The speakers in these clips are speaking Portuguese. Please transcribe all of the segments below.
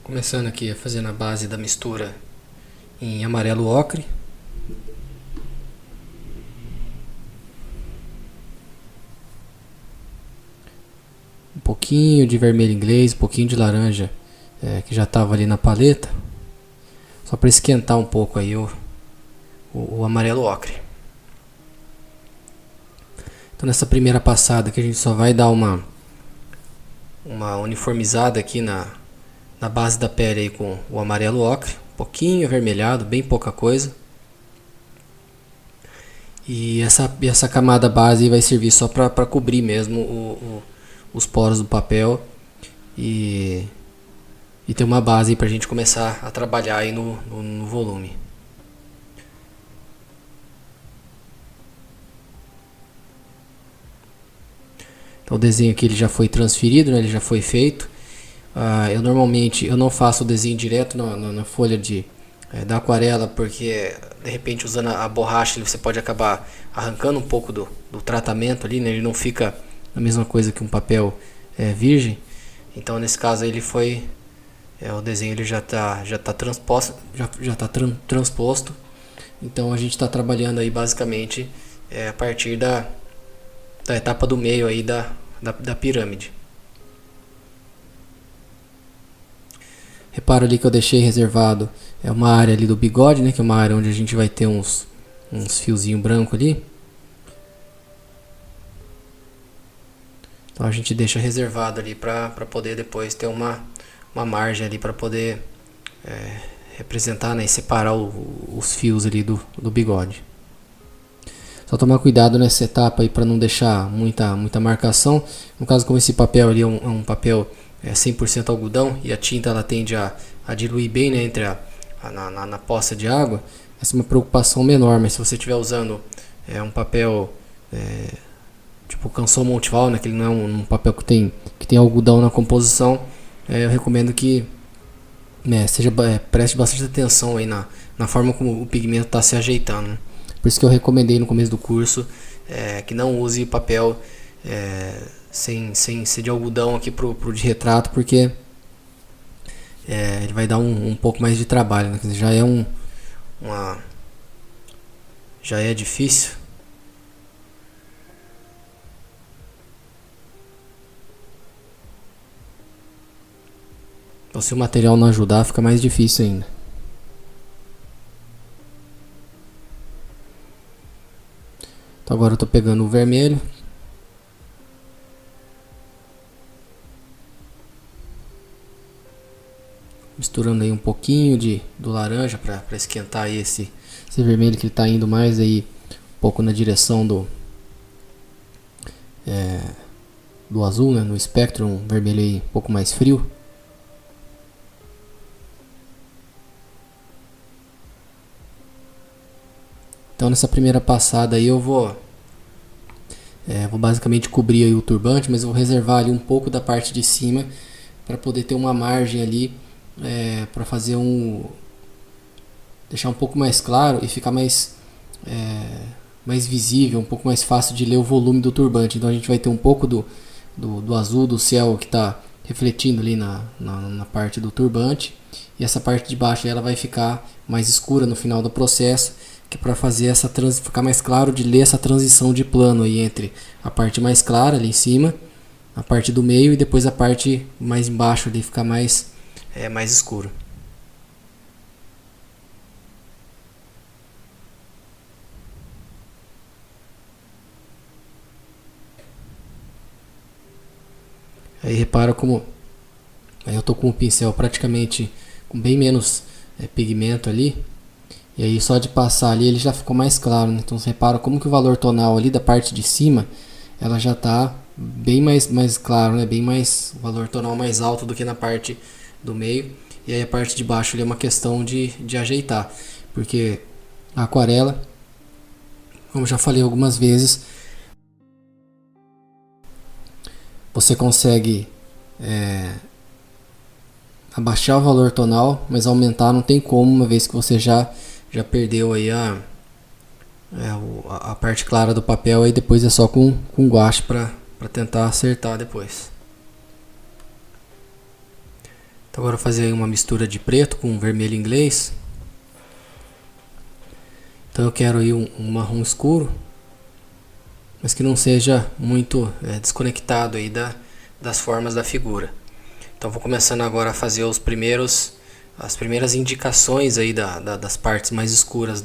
Começando aqui a fazer a base da mistura em amarelo ocre. Um pouquinho de vermelho inglês, um pouquinho de laranja que já estava ali na paleta. Só para esquentar um pouco aí o amarelo ocre. Então nessa primeira passada aqui a gente só vai dar uma uniformizada aqui na base da pele aí com o amarelo ocre. Um pouquinho avermelhado, bem pouca coisa. E essa camada base vai servir só para cobrir mesmo os poros do papel e ter uma base para a gente começar a trabalhar aí no volume. Então o desenho aqui ele já foi transferido, né, ele já foi feito. Eu normalmente não faço o desenho direto na folha da aquarela, porque de repente usando a borracha você pode acabar arrancando um pouco do tratamento ali, né? Ele não fica a mesma coisa que um papel virgem. Então nesse caso ele foi o desenho ele já está transposto, transposto. Então a gente está trabalhando aí basicamente a partir da etapa do meio aí da pirâmide. Repara ali que eu deixei reservado uma área ali do bigode, né, que é uma área onde a gente vai ter uns fiozinhos brancos ali. Então a gente deixa reservado ali para poder depois ter uma margem ali para poder representar, né, e separar os fios ali do bigode. Só tomar cuidado nessa etapa aí para não deixar muita marcação. No caso, como esse papel ali é um papel 100% algodão e a tinta ela tende a diluir bem, né, entre na poça de água, essa é uma preocupação menor. Mas se você estiver usando um papel tipo Canson Montival, né, que ele não é um papel que tem algodão na composição, eu recomendo que preste bastante atenção aí na forma como o pigmento está se ajeitando, né? Por isso que eu recomendei no começo do curso que não use papel sem ser de algodão aqui pro de retrato, porque ele vai dar um pouco mais de trabalho, né? Já é difícil. Então se o material não ajudar, fica mais difícil ainda. Então agora eu estou pegando o vermelho. Misturando aí um pouquinho do laranja para esquentar aí esse vermelho, que ele está indo mais aí um pouco na direção do azul, né, no espectro, um vermelho aí um pouco mais frio. Então nessa primeira passada aí eu vou basicamente cobrir aí o turbante, mas eu vou reservar ali um pouco da parte de cima para poder ter uma margem ali para fazer deixar um pouco mais claro e ficar mais visível, um pouco mais fácil de ler o volume do turbante. Então a gente vai ter um pouco do azul do céu que está refletindo ali na parte do turbante, e essa parte de baixo ela vai ficar mais escura no final do processo, que é para fazer ficar mais claro de ler essa transição de plano aí entre a parte mais clara ali em cima, a parte do meio, e depois a parte mais embaixo ali ficar mais escuro. Aí repara como aí eu tô com o pincel praticamente com bem menos pigmento ali, e aí só de passar ali ele já ficou mais claro, né? Então você repara como que o valor tonal ali da parte de cima ela já está bem mais claro, né? Bem mais, o valor tonal mais alto do que na parte do meio. E aí a parte de baixo ali é uma questão de ajeitar, porque a aquarela, como já falei algumas vezes, você consegue abaixar o valor tonal, mas aumentar não tem como, uma vez que você já perdeu aí a parte clara do papel. Aí depois é só com guache para tentar acertar depois. Então agora eu vou fazer aí uma mistura de preto com vermelho inglês. Então eu quero aí um marrom escuro, mas que não seja muito desconectado aí das formas da figura. Então vou começando agora a fazer as primeiras indicações aí das partes mais escuras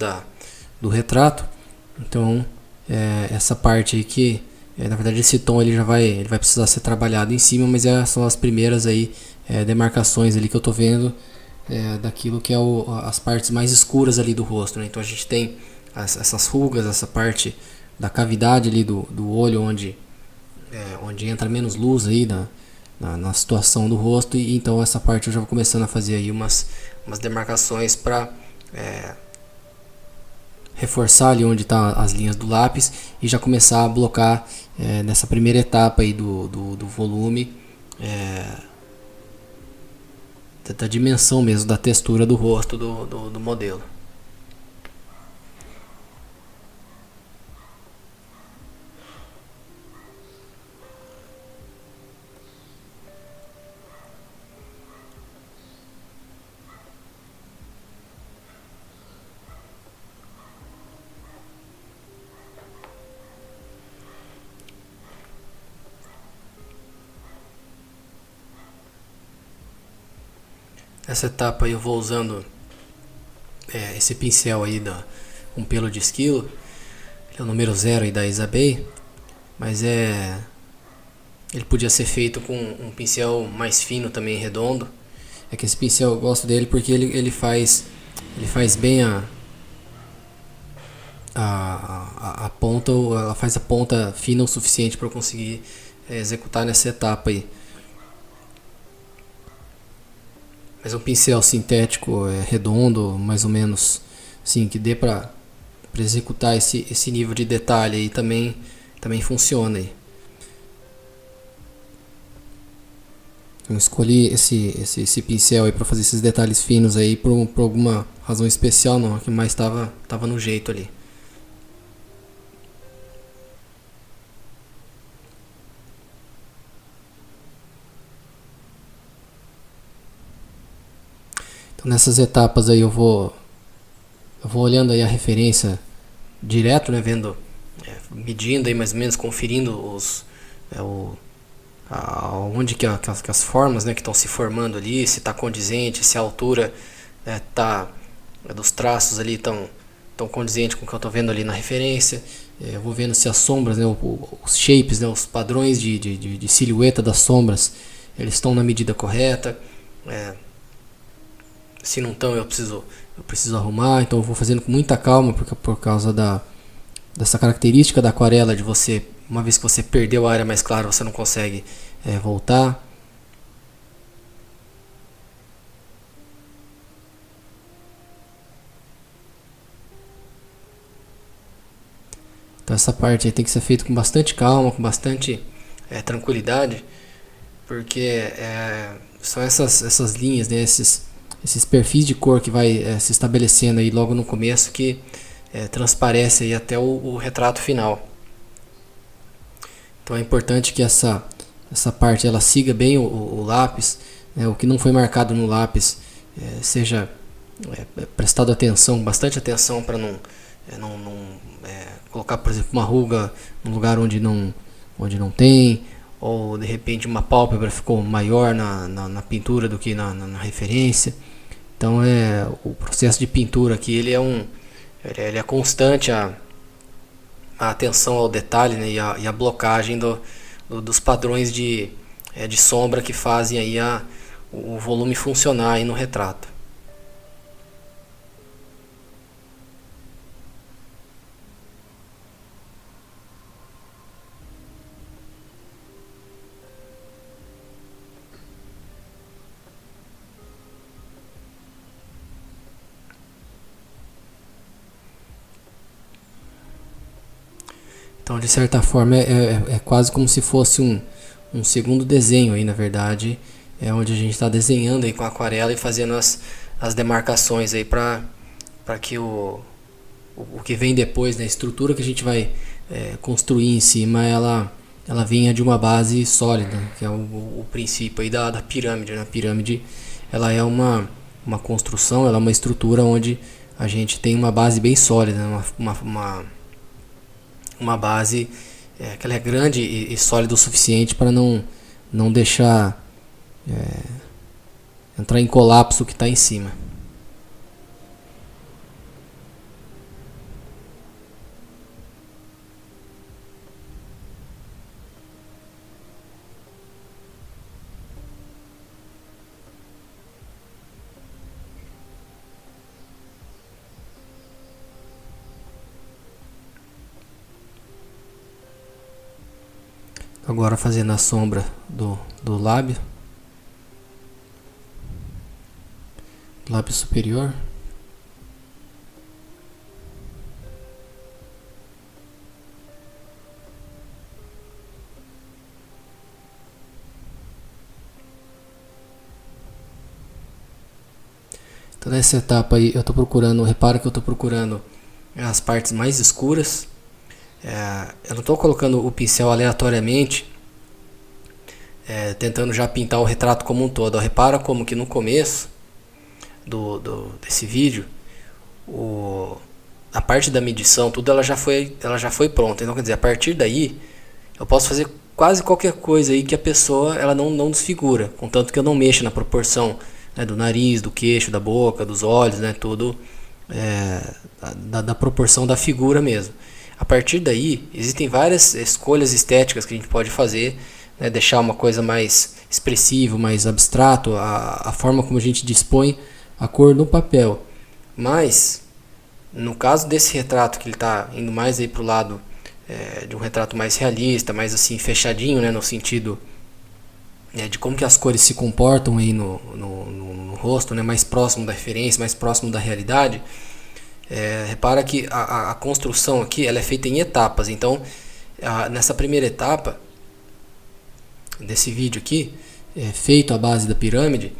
do retrato. Então essa parte aí que na verdade esse tom ele vai precisar ser trabalhado em cima, mas são as primeiras aí demarcações ali que eu tô vendo daquilo que é as partes mais escuras ali do rosto, né? Então a gente tem essas rugas, essa parte da cavidade ali do olho onde entra menos luz aí na situação do rosto, e então essa parte eu já vou começando a fazer aí umas demarcações para reforçar ali onde tá as linhas do lápis e já começar a blocar nessa primeira etapa aí do volume, da dimensão mesmo da textura do rosto do modelo. Nessa etapa aí eu vou usando esse pincel aí com pelo de esquilo, que é o número 0 aí da Isabey, mas ele podia ser feito com um pincel mais fino também, redondo. É que esse pincel eu gosto dele porque ele faz bem a ponta, ela faz a ponta fina o suficiente para eu conseguir executar nessa etapa aí. Mas um pincel sintético redondo, mais ou menos, assim, que dê para executar esse nível de detalhe aí também funciona aí. Eu escolhi esse pincel aí para fazer esses detalhes finos aí por alguma razão especial, não, que mais tava no jeito ali. Então nessas etapas aí eu vou olhando aí a referência direto, né, vendo, medindo aí mais ou menos, conferindo onde que as formas, né, que estão se formando ali, se está condizente, se a altura dos traços ali estão condizente com o que eu estou vendo ali na referência. Eu vou vendo se as sombras, né, os shapes, né, os padrões de silhueta das sombras, eles estão na medida correta. Se não estão, eu preciso arrumar. Então eu vou fazendo com muita calma, porque por causa dessa característica da aquarela, de você, uma vez que você perdeu a área mais clara, você não consegue voltar. Então essa parte aí tem que ser feita com bastante calma, com bastante tranquilidade, porque são essas linhas, né, esses perfis de cor que vai se estabelecendo aí logo no começo, que transparece aí até o retrato final. Então é importante que essa parte ela siga bem o lápis, né, o que não foi marcado no lápis seja prestado atenção, bastante atenção, para não colocar, por exemplo, uma ruga no lugar onde não tem, ou de repente uma pálpebra ficou maior na pintura do que na referência. Então o processo de pintura aqui ele é constante, a atenção ao detalhe, né, e a blocagem dos padrões de sombra que fazem aí o volume funcionar aí no retrato. Então, de certa forma, é quase como se fosse um segundo desenho aí, na verdade, onde a gente está desenhando aí com a aquarela e fazendo as demarcações aí para que o que vem depois, né, a estrutura que a gente vai construir em cima, ela venha de uma base sólida, que é o princípio aí da pirâmide, né? A pirâmide ela é uma construção, ela é uma estrutura onde a gente tem uma base bem sólida, né? Uma base que ela é grande e sólida o suficiente para não deixar entrar em colapso o que está em cima. Agora fazendo a sombra do lábio superior. Então nessa etapa aí eu estou procurando, repara que eu estou procurando as partes mais escuras. Eu não estou colocando o pincel aleatoriamente, tentando já pintar o retrato como um todo. Repara como que no começo desse vídeo, a parte da medição, tudo ela já foi pronta. Então quer dizer, a partir daí eu posso fazer quase qualquer coisa aí que a pessoa ela não desfigura, contanto que eu não mexa na proporção, né, do nariz, do queixo, da boca, dos olhos, né, tudo da proporção da figura mesmo. A partir daí existem várias escolhas estéticas que a gente pode fazer, né, deixar uma coisa mais expressiva, mais abstrato, a forma como a gente dispõe a cor no papel. Mas no caso desse retrato, que ele está indo mais aí para o lado de um retrato mais realista, mais assim fechadinho, né, no sentido de como que as cores se comportam aí no rosto, né, mais próximo da referência, mais próximo da realidade. Repara que a construção aqui ela é feita em etapas. Então nessa primeira etapa desse vídeo aqui, feito à base da pirâmide,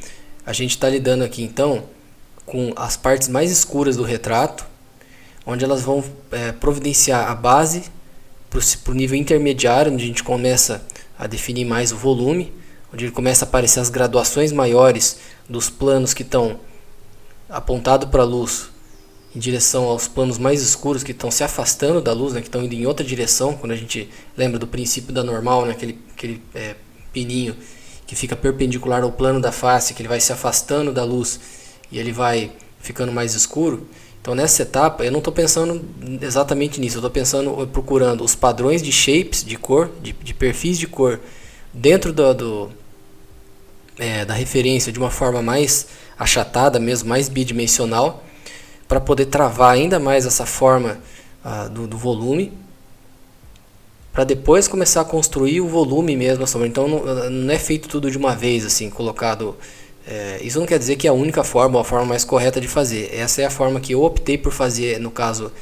a gente está lidando aqui então com as partes mais escuras do retrato, onde elas vão providenciar a base para o nível intermediário, onde a gente começa a definir mais o volume, onde começa a aparecer as graduações maiores dos planos que estão apontados para a luz em direção aos planos mais escuros que estão se afastando da luz, né, que estão indo em outra direção. Quando a gente lembra do princípio da normal, né, aquele pininho que fica perpendicular ao plano da face, que ele vai se afastando da luz e ele vai ficando mais escuro. Então nessa etapa eu não estou pensando exatamente nisso, eu estou procurando os padrões de shapes, de cor, de perfis de cor dentro da referência de uma forma mais achatada mesmo, mais bidimensional, para poder travar ainda mais essa forma do volume, para depois começar a construir o volume mesmo. Então não é feito tudo de uma vez, assim, colocado. Isso não quer dizer que é a única forma, ou a forma mais correta de fazer. Essa é a forma que eu optei por fazer no caso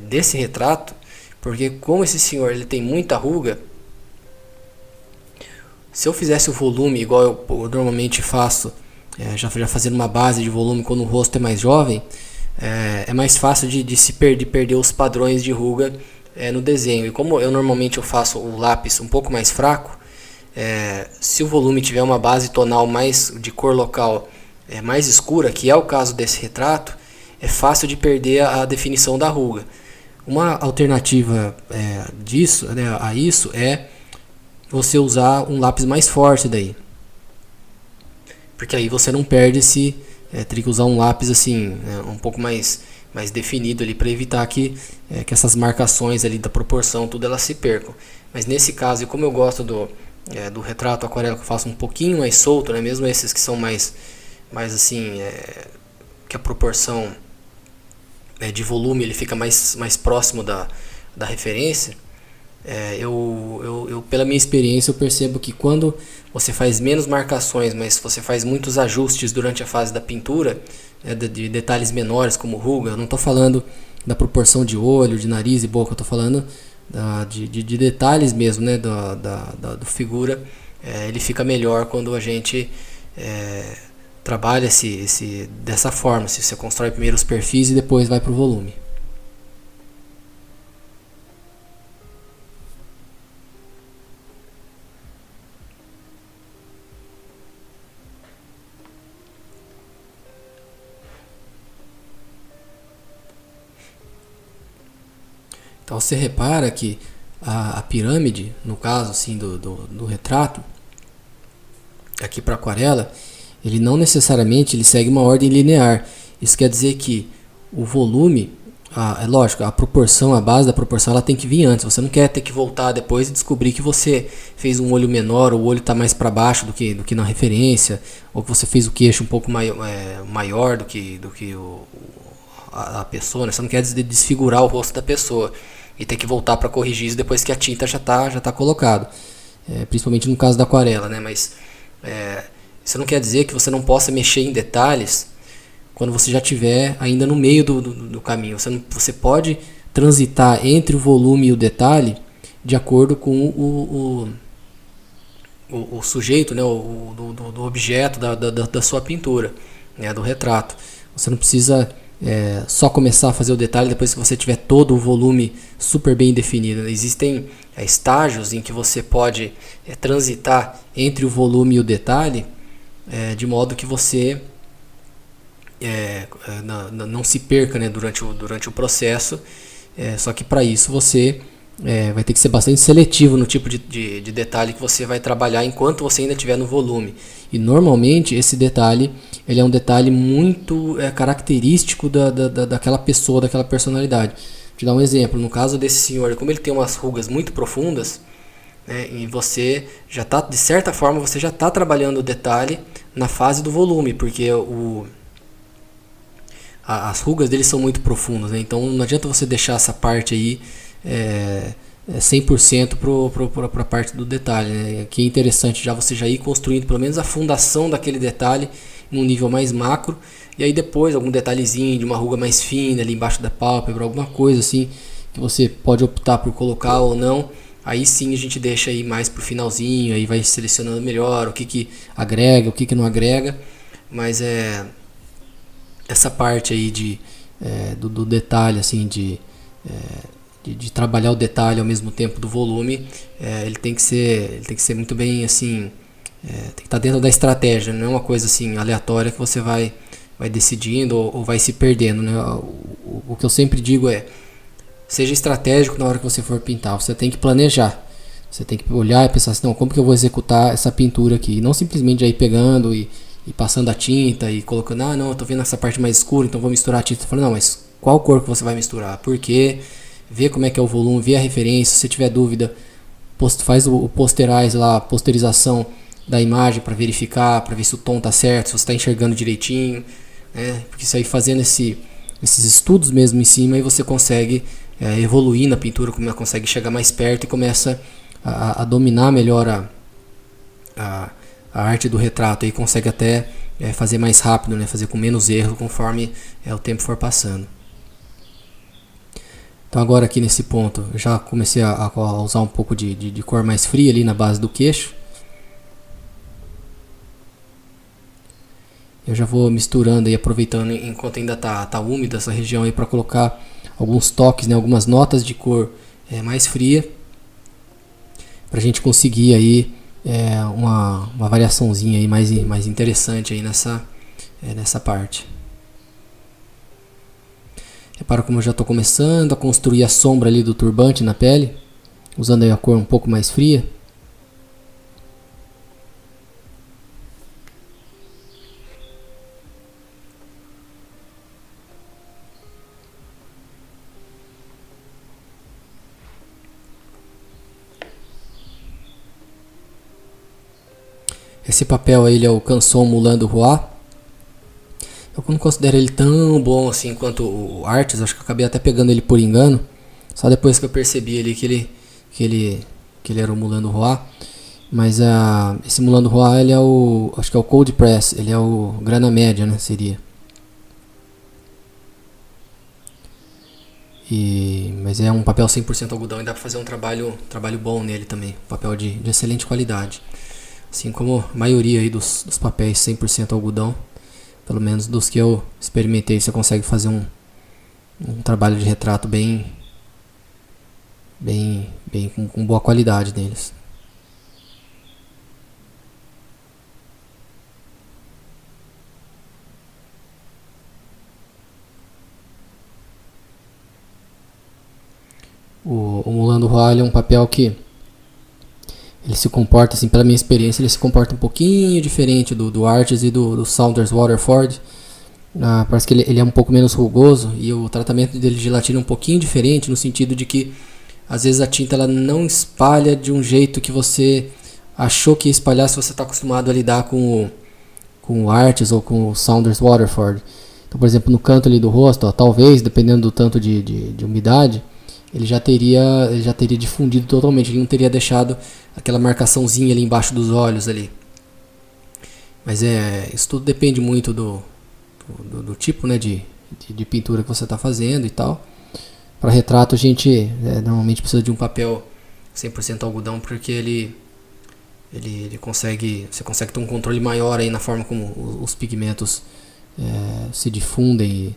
desse retrato, porque como esse senhor ele tem muita ruga, se eu fizesse o volume igual eu normalmente faço, já fazendo uma base de volume quando o rosto é mais jovem, é mais fácil de perder os padrões de ruga no desenho. E como eu normalmente faço o lápis um pouco mais fraco, se o volume tiver uma base tonal mais de cor local mais escura, que é o caso desse retrato, é fácil de perder a definição da ruga. Uma alternativa disso, né, a isso é você usar um lápis mais forte daí, porque aí você não perde teria que usar um lápis assim, um pouco mais definido ali, para evitar que essas marcações ali da proporção, tudo elas se percam. Mas nesse caso, e como eu gosto do retrato aquarela, que eu faço um pouquinho mais solto, né, mesmo esses que são mais assim, que a proporção de volume ele fica mais próximo da referência, eu pela minha experiência eu percebo que quando você faz menos marcações, mas você faz muitos ajustes durante a fase da pintura, de detalhes menores como ruga, eu não estou falando da proporção de olho, de nariz e boca, eu estou falando de detalhes mesmo, né, do figura, ele fica melhor quando a gente trabalha dessa forma, se você constrói primeiro os perfis e depois vai para o volume. Então você repara que a pirâmide, no caso assim do retrato, aqui para aquarela, ele não necessariamente ele segue uma ordem linear. Isso quer dizer que o volume, é lógico, a proporção, a base da proporção, ela tem que vir antes. Você não quer ter que voltar depois e descobrir que você fez um olho menor, ou o olho está mais para baixo do que na referência, ou que você fez o queixo um pouco maior do que a pessoa. Né? Você não quer desfigurar o rosto da pessoa e ter que voltar para corrigir isso depois que a tinta já tá colocado. Principalmente no caso da aquarela, né? Mas isso não quer dizer que você não possa mexer em detalhes quando você já estiver ainda no meio do caminho. Você pode transitar entre o volume e o detalhe de acordo com o sujeito, né, do objeto da sua pintura, né, do retrato. Você não precisa só começar a fazer o detalhe depois que você tiver todo o volume super bem definido. Existem estágios em que você pode transitar entre o volume e o detalhe de modo que você não se perca, né, durante o processo. Só que para isso você vai ter que ser bastante seletivo no tipo de detalhe que você vai trabalhar enquanto você ainda estiver no volume. E normalmente esse detalhe ele é um detalhe muito característico daquela pessoa, daquela personalidade. Vou te dar um exemplo. No caso desse senhor, como ele tem umas rugas muito profundas, né, e você já está, de certa forma, você já está trabalhando o detalhe na fase do volume, porque as rugas dele são muito profundas, né? Então não adianta você deixar essa parte aí 100% para a parte do detalhe, né? Que é interessante já você já ir construindo pelo menos a fundação daquele detalhe em um nível mais macro, e aí depois algum detalhezinho de uma ruga mais fina ali embaixo da pálpebra, alguma coisa assim que você pode optar por colocar ou não. Aí sim a gente deixa aí mais pro finalzinho, aí vai selecionando melhor o que agrega, o que não agrega, mas essa parte aí do detalhe, assim, de trabalhar o detalhe ao mesmo tempo do volume, ele tem que ser muito bem, assim, tem que estar dentro da estratégia, não é uma coisa assim aleatória que você vai decidindo ou vai se perdendo, né? O que eu sempre digo seja estratégico na hora que você for pintar, você tem que planejar. Você tem que olhar e pensar assim, não, como que eu vou executar essa pintura aqui? E não simplesmente aí pegando e passando a tinta e colocando, não, eu tô vendo essa parte mais escura, então vou misturar a tinta. Falando, não, mas qual cor que você vai misturar? Por quê? Vê como é que é o volume, vê a referência. Se você tiver dúvida, faz o posterize lá, a posterização da imagem para verificar, para ver se o tom tá certo, se você está enxergando direitinho, né? Porque isso aí fazendo esses estudos mesmo em cima, aí você consegue evoluir na pintura, consegue chegar mais perto e começa a dominar melhor a arte do retrato, e consegue até fazer mais rápido, né? Fazer com menos erro conforme o tempo for passando. Então agora aqui nesse ponto eu já comecei a usar um pouco de cor mais fria ali na base do queixo. Eu já vou misturando e aproveitando enquanto ainda tá úmida essa região aí para colocar alguns toques, né, algumas notas de cor mais fria, para a gente conseguir aí uma variaçãozinha aí mais interessante aí nessa parte. Repara como eu já estou começando a construir a sombra ali do turbante na pele, usando aí a cor um pouco mais fria. Esse papel aí, ele é o Canson Moulin du Roi. Eu não considero ele tão bom assim quanto o Artes, acho que eu acabei até pegando ele por engano. Só depois que eu percebi ali que ele era o Moulin du Roi. Mas esse Moulin du Roi, ele é acho que é o Cold Press, ele é o grana média, né, seria. Mas é um papel 100% algodão e dá para fazer um trabalho bom nele também, papel de excelente qualidade. Assim como a maioria aí dos papéis 100% algodão, pelo menos dos que eu experimentei, você consegue fazer um trabalho de retrato bem com boa qualidade neles. O Moulin du Roi é um papel que ele se comporta, assim, pela minha experiência, ele se comporta um pouquinho diferente do Arches e do Saunders Waterford. Parece que ele é um pouco menos rugoso e o tratamento dele de gelatina é um pouquinho diferente, no sentido de que às vezes a tinta ela não espalha de um jeito que você achou que ia espalhar se você está acostumado a lidar com o Arches ou com o Saunders Waterford. Então, por exemplo, no canto ali do rosto, ó, talvez, dependendo do tanto de umidade, ele já teria difundido totalmente, ele não teria deixado aquela marcaçãozinha ali embaixo dos olhos ali. Mas isso tudo depende muito do tipo, né, de pintura que você está fazendo e tal. Para retrato a gente normalmente precisa de um papel 100% algodão, porque ele você consegue ter um controle maior aí na forma como os pigmentos se difundem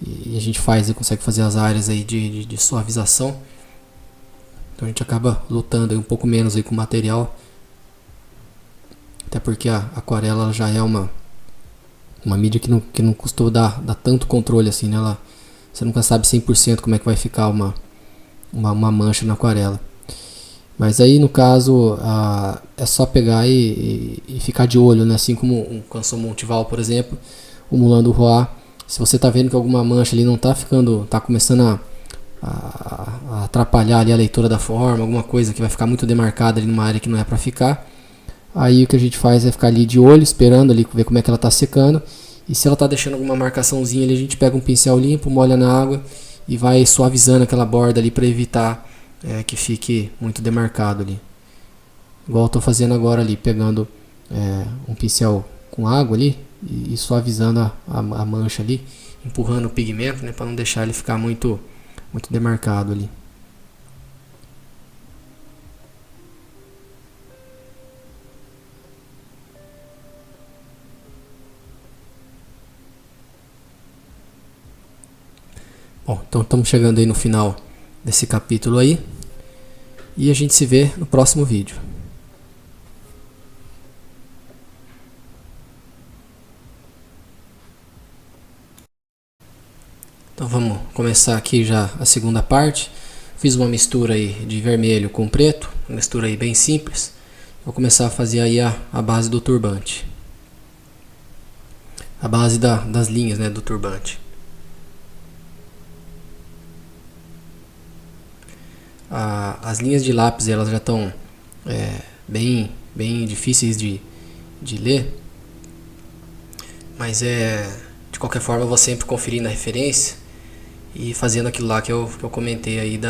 e a gente consegue fazer as áreas aí de suavização. Então a gente acaba lutando aí um pouco menos aí com o material, até porque a aquarela já é uma mídia que não costuma dar tanto controle assim, né? Você nunca sabe 100% como é que vai ficar uma mancha na aquarela. Mas aí no caso é só pegar e ficar de olho, né? Assim como um Canson Montival, por exemplo, o Moulin du Roi, se você está vendo que alguma mancha ali não está começando a atrapalhar ali a leitura da forma, alguma coisa que vai ficar muito demarcada ali numa área que não é para ficar, aí o que a gente faz é ficar ali de olho, esperando ali, ver como é que ela está secando, e se ela está deixando alguma marcaçãozinha ali, a gente pega um pincel limpo, molha na água e vai suavizando aquela borda ali para evitar que fique muito demarcado ali. Igual eu estou fazendo agora ali, pegando um pincel com água ali e suavizando a mancha ali, empurrando o pigmento, né, para não deixar ele ficar muito demarcado ali. Bom, então estamos chegando aí no final desse capítulo aí e a gente se vê no próximo vídeo. Então vamos começar aqui já a segunda parte. Fiz uma mistura aí de vermelho com preto, uma mistura aí bem simples. Vou começar a fazer aí a base do turbante. A base das linhas, né, do turbante. As linhas de lápis elas já estão bem difíceis de ler, mas de qualquer forma eu vou sempre conferir na referência e fazendo aquilo lá que eu comentei aí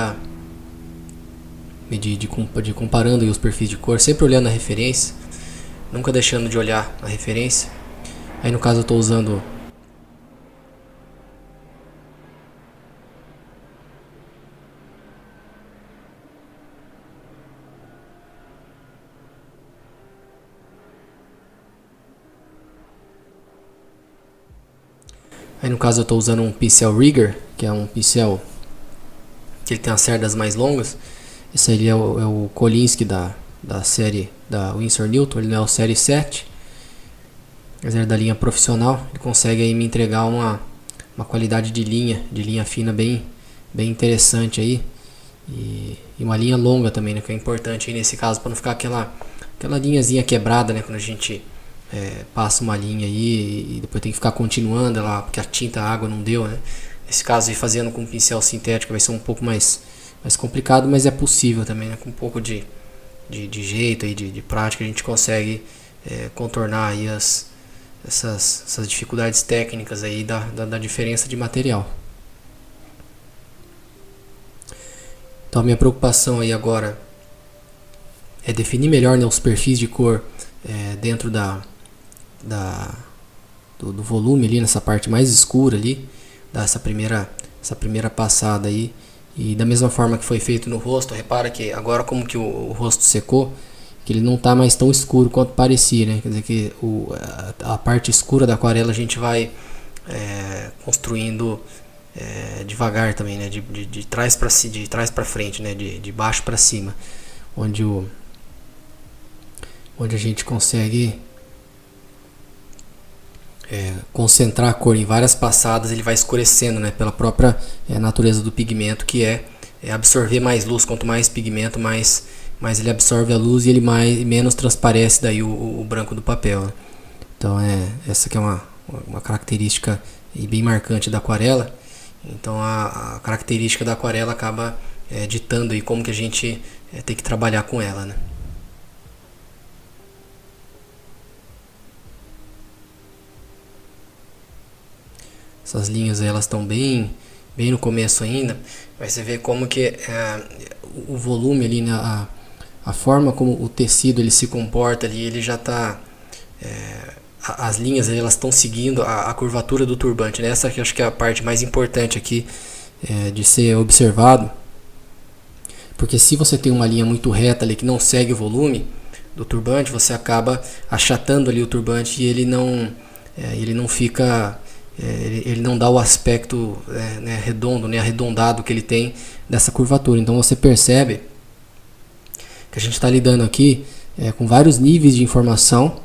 de comparando os perfis de cor, sempre olhando a referência, nunca deixando de olhar a referência. Aí no caso eu estou usando um pincel Rigger, que é um pincel que ele tem as cerdas mais longas. Esse aí é o Kolinsky da série da Winsor Newton, ele não é o série 7, mas é da linha profissional. Ele consegue aí me entregar uma qualidade de linha fina bem interessante aí, e uma linha longa também, né, que é importante aí nesse caso, para não ficar aquela linhazinha quebrada, né, quando a gente passa uma linha aí e depois tem que ficar continuando ela, porque a tinta, a água não deu, né. Nesse caso aí, fazendo com pincel sintético vai ser um pouco mais complicado, mas é possível também, né, com um pouco de jeito e de prática a gente consegue contornar aí essas dificuldades técnicas aí da diferença de material. Então a minha preocupação aí agora é definir melhor, né, os perfis de cor dentro do volume ali, nessa parte mais escura ali, dar essa primeira passada aí. E da mesma forma que foi feito no rosto, repara que agora como que o rosto secou, que ele não está mais tão escuro quanto parecia, né? Quer dizer que a parte escura da aquarela a gente vai construindo devagar também, né? De trás para frente, né? De baixo para cima, onde a gente consegue concentrar a cor em várias passadas. Ele vai escurecendo, né? Pela própria natureza do pigmento, que é absorver mais luz. Quanto mais pigmento, mais ele absorve a luz e ele menos transparece daí o branco do papel, né? Então essa que é uma característica bem marcante da aquarela. Então a característica da aquarela acaba ditando aí como que a gente tem que trabalhar com ela, né? Essas linhas aí, elas estão bem no começo ainda, mas você vê como que o volume ali, né, a forma como o tecido ele se comporta ali, ele já está as linhas ali, elas estão seguindo a curvatura do turbante, né? Essa aqui acho que é a parte mais importante aqui de ser observado, porque se você tem uma linha muito reta ali que não segue o volume do turbante, você acaba achatando ali o turbante e ele não fica ele não dá o aspecto redondo, né, arredondado que ele tem dessa curvatura. Então você percebe que a gente está lidando aqui com vários níveis de informação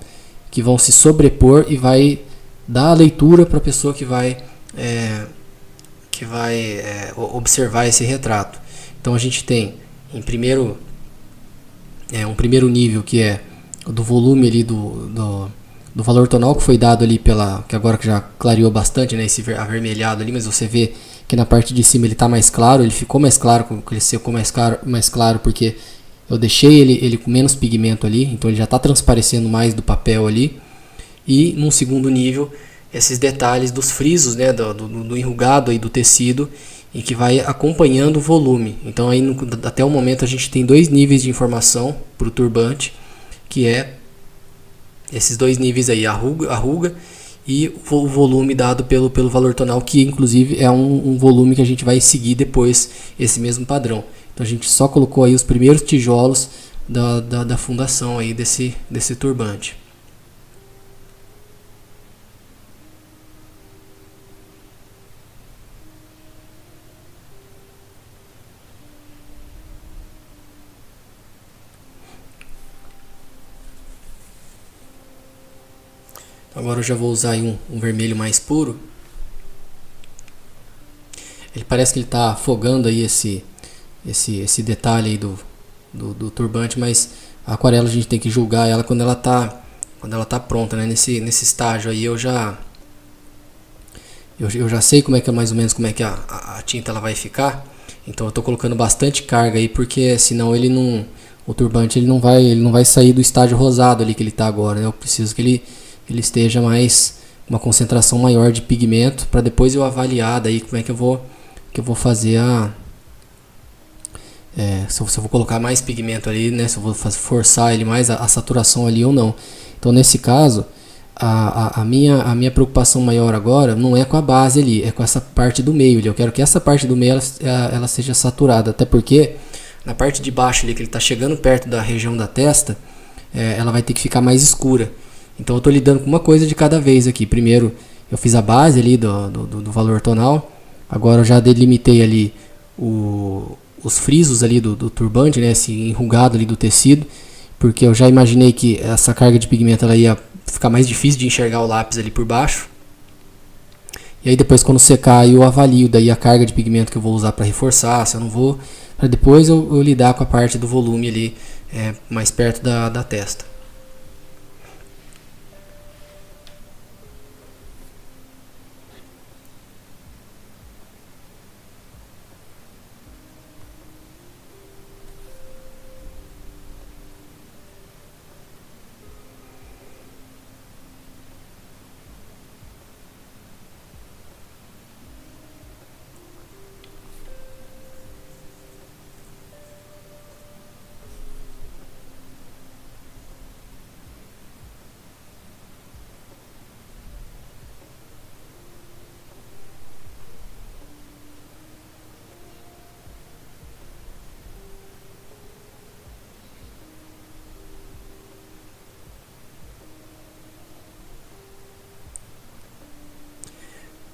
que vão se sobrepor e vai dar a leitura para a pessoa que vai observar esse retrato. Então a gente tem um primeiro nível, que é do volume ali do valor tonal que foi dado ali que agora que já clareou bastante, né, esse avermelhado ali, mas você vê que na parte de cima ele está mais claro, ele ficou mais claro, ficou mais claro porque eu deixei ele com menos pigmento ali, então ele já está transparecendo mais do papel ali. E num segundo nível, esses detalhes dos frisos, né, do enrugado aí do tecido, e que vai acompanhando o volume. Então aí até o momento a gente tem 2 níveis de informação para o turbante, que é esses 2 níveis aí, a ruga e o volume dado pelo valor tonal, que inclusive é um volume que a gente vai seguir depois esse mesmo padrão. Então a gente só colocou aí os primeiros tijolos da fundação aí desse turbante. Agora eu já vou usar aí um vermelho mais puro. Ele parece que ele está afogando aí esse detalhe aí do turbante, mas a aquarela a gente tem que julgar ela quando ela tá pronta, né? Nesse estágio aí eu já sei como é que mais ou menos como é que a tinta ela vai ficar. Então eu estou colocando bastante carga aí, porque senão o turbante ele não vai sair do estágio rosado ali que ele está agora, né? Eu preciso que ele esteja uma concentração maior de pigmento, para depois eu avaliar daí como é que eu vou fazer se eu vou colocar mais pigmento ali, né, se eu vou forçar ele mais a saturação ali ou não. Então nesse caso a minha preocupação maior agora não é com a base ali, é com essa parte do meio ali. Eu quero que essa parte do meio ela seja saturada, até porque na parte de baixo ali, que ele está chegando perto da região da testa, ela vai ter que ficar mais escura. Então eu estou lidando com uma coisa de cada vez aqui. Primeiro eu fiz a base ali do valor tonal. Agora eu já delimitei ali os frisos ali do turbante, né, esse enrugado ali do tecido, porque eu já imaginei que essa carga de pigmento ela ia ficar mais difícil de enxergar o lápis ali por baixo. E aí depois, quando secar, eu avalio daí a carga de pigmento que eu vou usar para reforçar, se eu não vou, para depois eu lidar com a parte do volume ali mais perto da testa.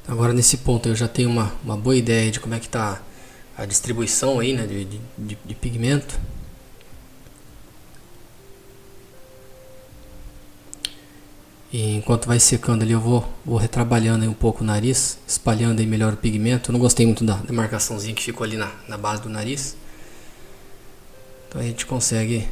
Agora nesse ponto eu já tenho uma boa ideia de como é que está a distribuição aí, né, de pigmento. E enquanto vai secando ali, eu vou retrabalhando aí um pouco o nariz, espalhando aí melhor o pigmento. Eu não gostei muito da demarcaçãozinha que ficou ali na base do nariz. Então a gente consegue...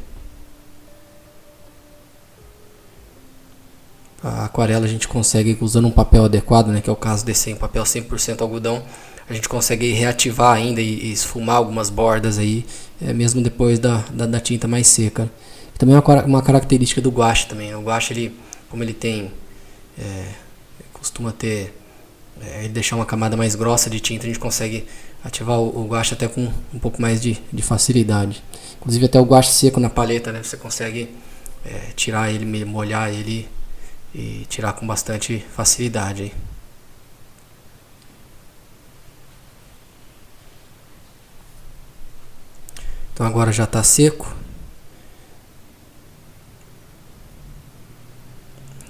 A aquarela a gente consegue, usando um papel adequado, né, que é o caso desse, um papel 100% algodão, a gente consegue reativar ainda e esfumar algumas bordas aí, mesmo depois da tinta mais seca. Também é uma característica do guache também. O guache, ele, como ele tem, costuma ter, ele deixar uma camada mais grossa de tinta, a gente consegue ativar o guache até com um pouco mais de facilidade. Inclusive até o guache seco na paleta, né, você consegue tirar ele, molhar ele e tirar com bastante facilidade aí. Então agora já está seco.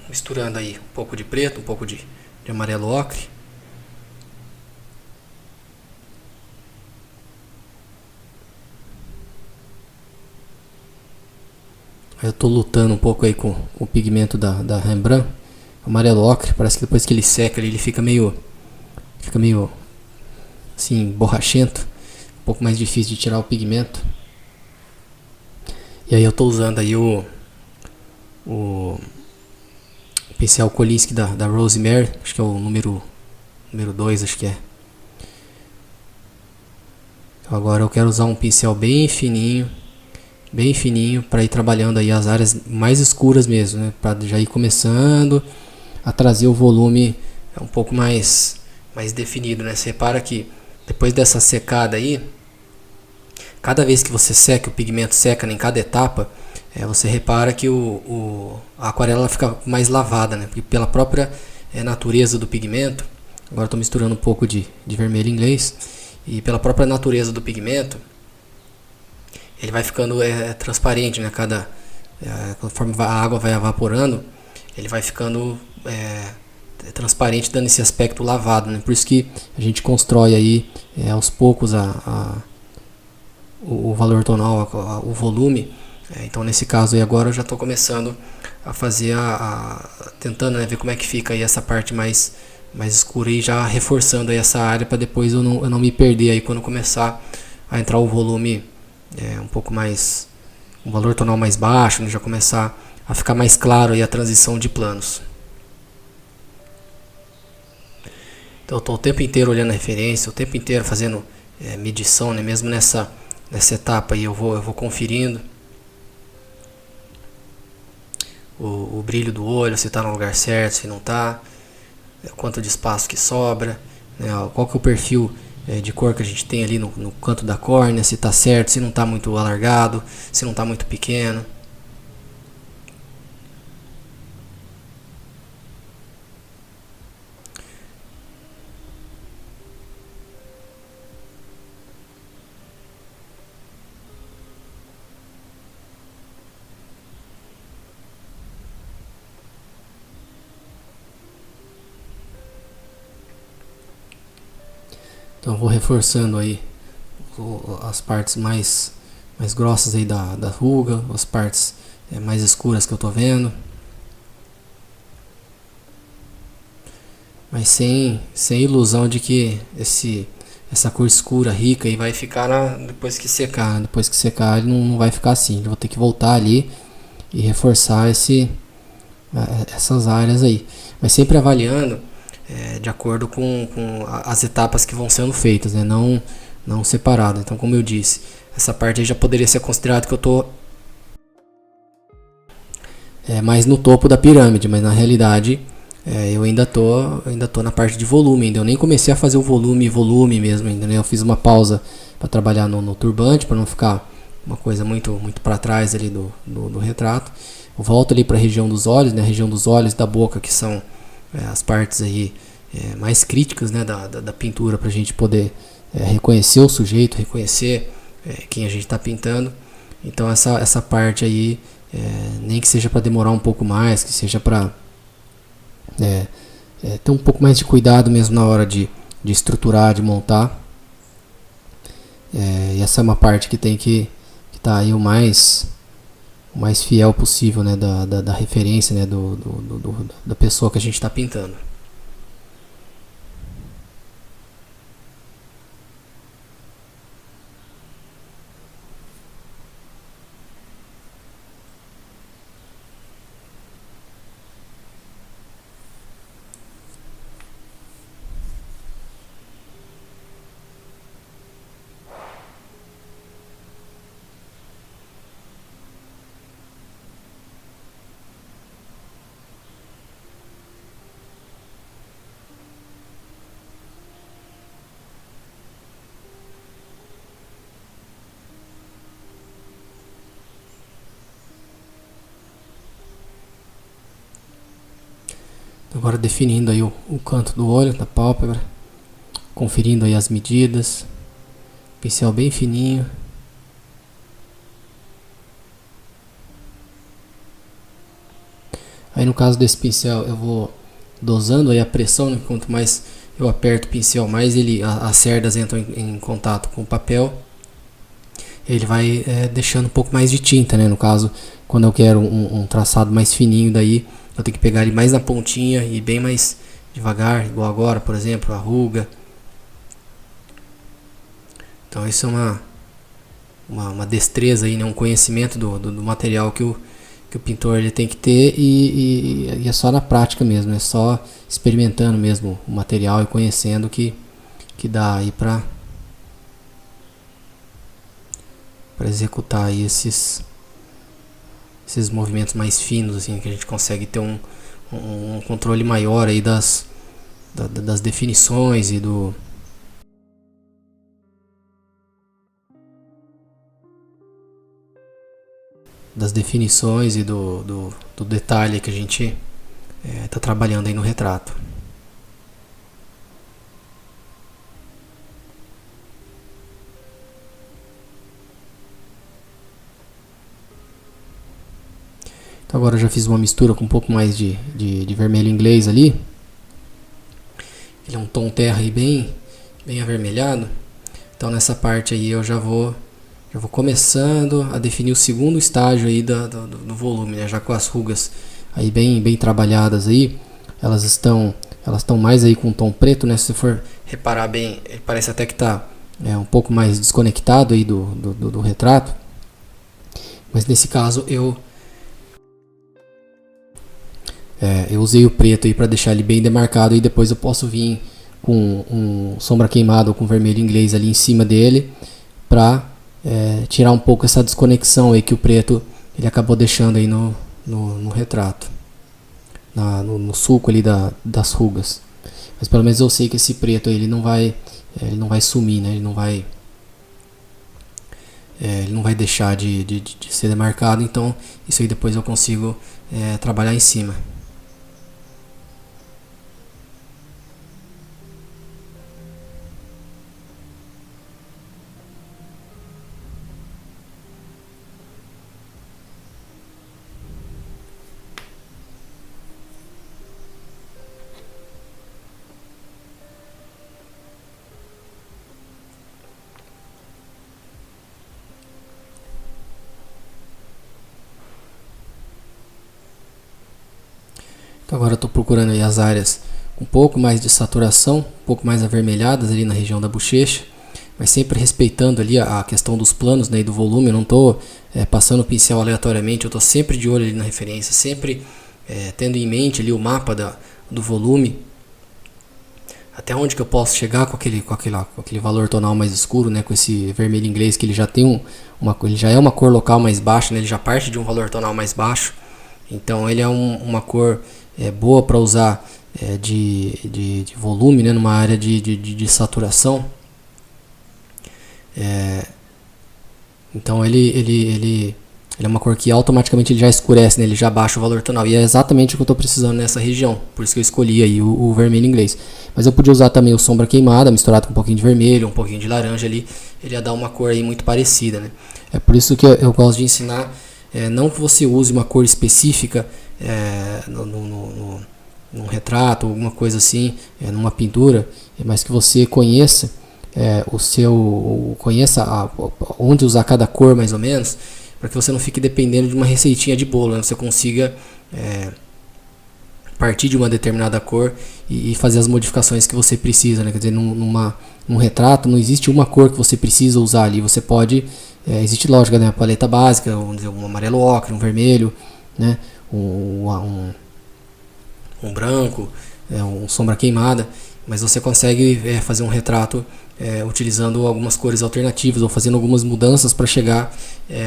Misturando aí um pouco de preto, um pouco de amarelo ocre. Eu estou lutando um pouco aí com o pigmento da Rembrandt, amarelo ocre. Parece que depois que ele seca ele fica meio assim borrachento, um pouco mais difícil de tirar o pigmento. E aí eu estou usando aí o pincel Kolinsky da Rosemary, acho que é o número 2, acho que é. Então agora eu quero usar um pincel bem fininho para ir trabalhando aí as áreas mais escuras mesmo, né? Para já ir começando a trazer o volume um pouco mais definido, né? Você repara que depois dessa secada aí, cada vez que você seca, o pigmento seca em cada etapa, você repara que a aquarela fica mais lavada, né? Porque pela própria natureza do pigmento, agora estou misturando um pouco de vermelho inglês, e pela própria natureza do pigmento, ele vai ficando transparente, né? Conforme a água vai evaporando, ele vai ficando transparente, dando esse aspecto lavado, né? Por isso que a gente constrói aí aos poucos o valor tonal, o volume. Então nesse caso aí agora eu já estou começando a fazer tentando, né, ver como é que fica aí essa parte mais escura e já reforçando aí essa área para depois eu não me perder aí quando começar a entrar o volume um pouco mais, um valor tonal mais baixo, né, já começar a ficar mais claro aí a transição de planos. Então eu estou o tempo inteiro olhando a referência, o tempo inteiro fazendo medição, né, mesmo nessa etapa aí eu vou conferindo o brilho do olho, se está no lugar certo, se não está, quanto de espaço que sobra, né, qual que é o perfil de cor que a gente tem ali no canto da córnea, se está certo, se não está muito alargado, se não está muito pequeno. Então eu vou reforçando aí as partes mais grossas aí da ruga, as partes mais escuras que eu tô vendo. Mas sem ilusão de que essa cor escura, rica, aí vai ficar depois que secar. Depois que secar ele não vai ficar assim. Eu vou ter que voltar ali e reforçar essas áreas aí. Mas sempre avaliando de acordo com as etapas que vão sendo feitas, né? Não separado. Então, como eu disse, essa parte aí já poderia ser considerado que eu estou mais no topo da pirâmide, mas na realidade eu ainda tô na parte de volume ainda. Eu nem comecei a fazer o volume mesmo ainda, né? Eu fiz uma pausa para trabalhar no turbante, para não ficar uma coisa muito para trás ali do retrato. Eu volto ali para a região dos olhos, né? A região dos olhos, da boca, que são as partes aí mais críticas, né, da pintura, para a gente poder reconhecer o sujeito, reconhecer quem a gente está pintando. Então essa parte aí, nem que seja para demorar um pouco mais, que seja para ter um pouco mais de cuidado mesmo na hora de estruturar, de montar. E essa é uma parte que tem que estar aí o mais o mais fiel possível, né, da referência, né, da pessoa que a gente está pintando. Agora definindo aí o canto do olho, da pálpebra, conferindo aí as medidas, pincel bem fininho. Aí no caso desse pincel eu vou dosando aí a pressão, né? Quanto mais eu aperto o pincel, mais as cerdas entram em contato com o papel. Ele vai deixando um pouco mais de tinta, né? No caso, quando eu quero um traçado mais fininho, daí eu tenho que pegar ele mais na pontinha e bem mais devagar, igual agora, por exemplo, a ruga. Então isso é uma destreza aí, né? Um conhecimento do material que o pintor ele tem que ter e é só na prática mesmo, é só experimentando mesmo o material e conhecendo que dá aí para executar aí esses movimentos mais finos, assim, que a gente consegue ter um controle maior aí das definições e do detalhe que a gente está trabalhando aí no retrato. Então agora eu já fiz uma mistura com um pouco mais de vermelho inglês ali. Ele é um tom terra aí bem avermelhado. Então nessa parte aí eu já vou começando a definir o segundo estágio aí do volume, né? Já com as rugas aí bem trabalhadas aí, elas estão mais aí com um tom preto, né? Se você for reparar bem, ele parece até que está um pouco mais desconectado aí do retrato, mas nesse caso eu usei o preto aí para deixar ele bem demarcado e depois eu posso vir com sombra queimada ou com vermelho inglês ali em cima dele para tirar um pouco essa desconexão aí que o preto ele acabou deixando aí no retrato, no sulco ali das rugas. Mas pelo menos eu sei que esse preto aí, ele não vai sumir, né? Ele não vai deixar de ser demarcado, então isso aí depois eu consigo trabalhar em cima. Então agora eu estou procurando aí as áreas com um pouco mais de saturação, um pouco mais avermelhadas ali na região da bochecha, mas sempre respeitando ali a questão dos planos, né, e do volume. Eu não estou passando o pincel aleatoriamente, eu estou sempre de olho ali na referência, sempre tendo em mente ali o mapa do volume, até onde que eu posso chegar com aquele valor tonal mais escuro, né, com esse vermelho inglês, que ele já tem ele já é uma cor local mais baixa, né, ele já parte de um valor tonal mais baixo, então ele é uma cor boa para usar de volume, né, numa área de saturação. Então ele é uma cor que automaticamente ele já escurece, né, ele já baixa o valor tonal, e é exatamente o que eu estou precisando nessa região, por isso que eu escolhi aí o vermelho inglês. Mas eu podia usar também o sombra queimada misturado com um pouquinho de vermelho, um pouquinho de laranja ali, ele ia dar uma cor aí muito parecida, né? É por isso que eu gosto de ensinar, não que você use uma cor específica num retrato, alguma coisa assim, numa pintura, mas que você conheça conheça onde usar cada cor mais ou menos, para que você não fique dependendo de uma receitinha de bolo, né? Você consiga partir de uma determinada cor e fazer as modificações que você precisa, né? Quer dizer, num retrato não existe uma cor que você precisa usar ali, você pode, existe lógica, né? A paleta básica, vamos dizer, um amarelo ocre, um vermelho, né? Um branco, um sombra queimada, mas você consegue fazer um retrato utilizando algumas cores alternativas ou fazendo algumas mudanças para chegar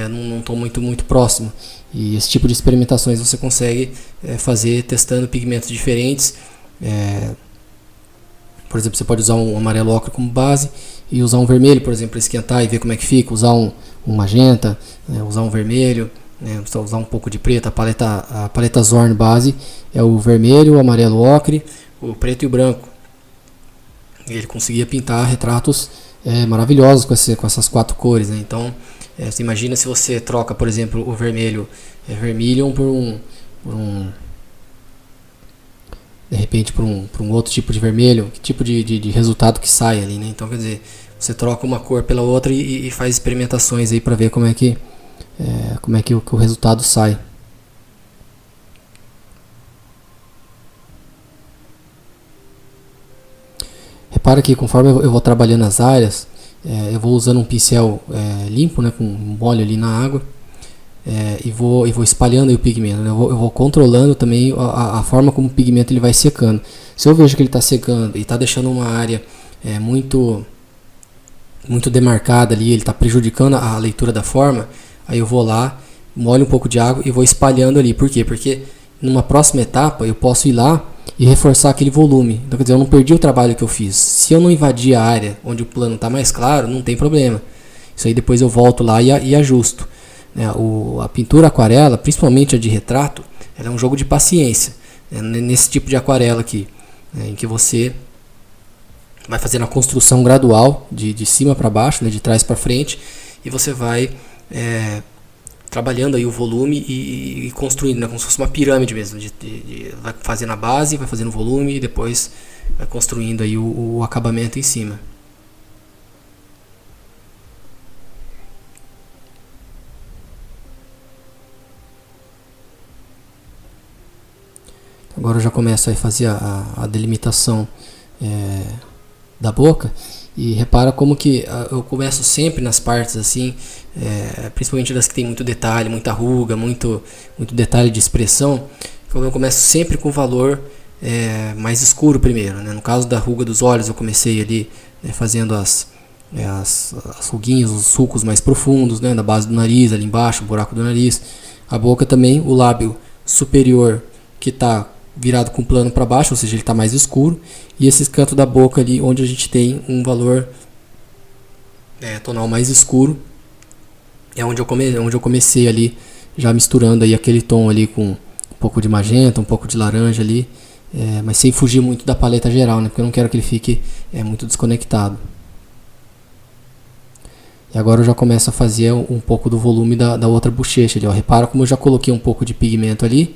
num tom muito próximo. E esse tipo de experimentações você consegue fazer testando pigmentos diferentes. Por exemplo, você pode usar um amarelo ocre como base e usar um vermelho, por exemplo, para esquentar e ver como é que fica. Usar um magenta, usar um vermelho, usar um pouco de preto. A paleta Zorn base é o vermelho, o amarelo ocre, o preto e o branco. E ele conseguia pintar retratos maravilhosos com essas 4 cores, né? Então, você imagina se você troca, por exemplo, o vermelho vermilion de repente por um outro tipo de vermelho, que tipo de resultado que sai ali, né? Então, quer dizer, você troca uma cor pela outra e faz experimentações aí para ver como é que o resultado sai. Repara que conforme eu vou trabalhando as áreas, eu vou usando um pincel limpo, né, com um óleo ali na água, e vou espalhando aí o pigmento, né? Eu vou controlando também a forma como o pigmento ele vai secando. Se eu vejo que ele está secando e está deixando uma área muito demarcada ali, ele está prejudicando a leitura da forma, aí eu vou lá, molho um pouco de água e vou espalhando ali. Por quê? Porque numa próxima etapa eu posso ir lá e reforçar aquele volume. Então, quer dizer, eu não perdi o trabalho que eu fiz. Se eu não invadir a área onde o plano está mais claro, não tem problema. Isso aí depois eu volto lá e ajusto. A pintura aquarela, principalmente a de retrato, ela é um jogo de paciência. Nesse tipo de aquarela aqui, em que você vai fazendo a construção gradual de cima para baixo, né, de trás para frente, e você vai trabalhando aí o volume e construindo, né, como se fosse uma pirâmide mesmo. Vai fazendo a base, vai fazendo o volume e depois vai construindo aí o acabamento em cima. Agora eu já começo a fazer a delimitação da boca. E repara como que eu começo sempre nas partes assim, principalmente das que tem muito detalhe, muita ruga, muito detalhe de expressão. Eu começo sempre com o valor mais escuro primeiro, né? No caso da ruga dos olhos, eu comecei ali fazendo as ruguinhas, os sulcos mais profundos, né? Na base do nariz, ali embaixo, o buraco do nariz. A boca também, o lábio superior que está virado com o plano para baixo, ou seja, ele está mais escuro, e esse canto da boca ali onde a gente tem um valor tonal mais escuro, é onde eu comecei ali já misturando aí aquele tom ali com um pouco de magenta, um pouco de laranja ali, mas sem fugir muito da paleta geral, né, porque eu não quero que ele fique muito desconectado. E agora eu já começo a fazer um pouco do volume da outra bochecha ali, ó. Repara como eu já coloquei um pouco de pigmento ali,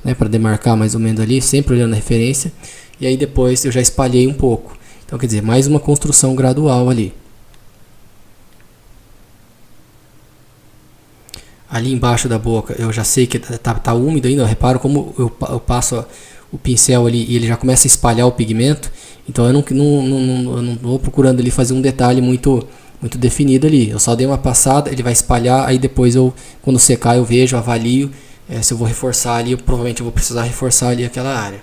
né, para demarcar mais ou menos ali, sempre olhando a referência, e aí depois eu já espalhei um pouco. Então, quer dizer, mais uma construção gradual ali. Ali embaixo da boca eu já sei que tá úmido ainda, reparo como eu passo o pincel ali e ele já começa a espalhar o pigmento, então eu não vou procurando ali fazer um detalhe muito definido ali, eu só dei uma passada, ele vai espalhar, aí depois quando secar eu vejo, avalio, se eu vou reforçar ali, provavelmente eu vou precisar reforçar ali aquela área.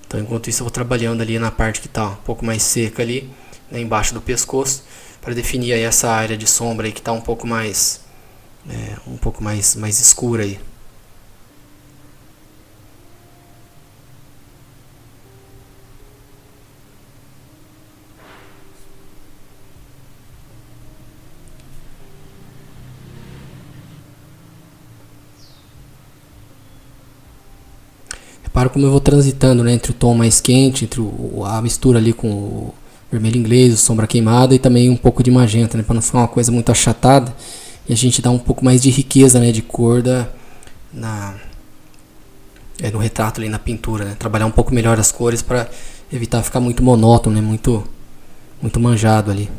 Então, enquanto isso, eu vou trabalhando ali na parte que está um pouco mais seca ali, né, embaixo do pescoço, para definir aí essa área de sombra aí que está um pouco mais escura aí. Repara como eu vou transitando, né, entre o tom mais quente, entre a mistura ali com o vermelho inglês, o sombra queimada e também um pouco de magenta, né, para não ficar uma coisa muito achatada e a gente dá um pouco mais de riqueza, né, de cor no retrato ali, na pintura, né, trabalhar um pouco melhor as cores para evitar ficar muito monótono, né, muito muito manjado ali.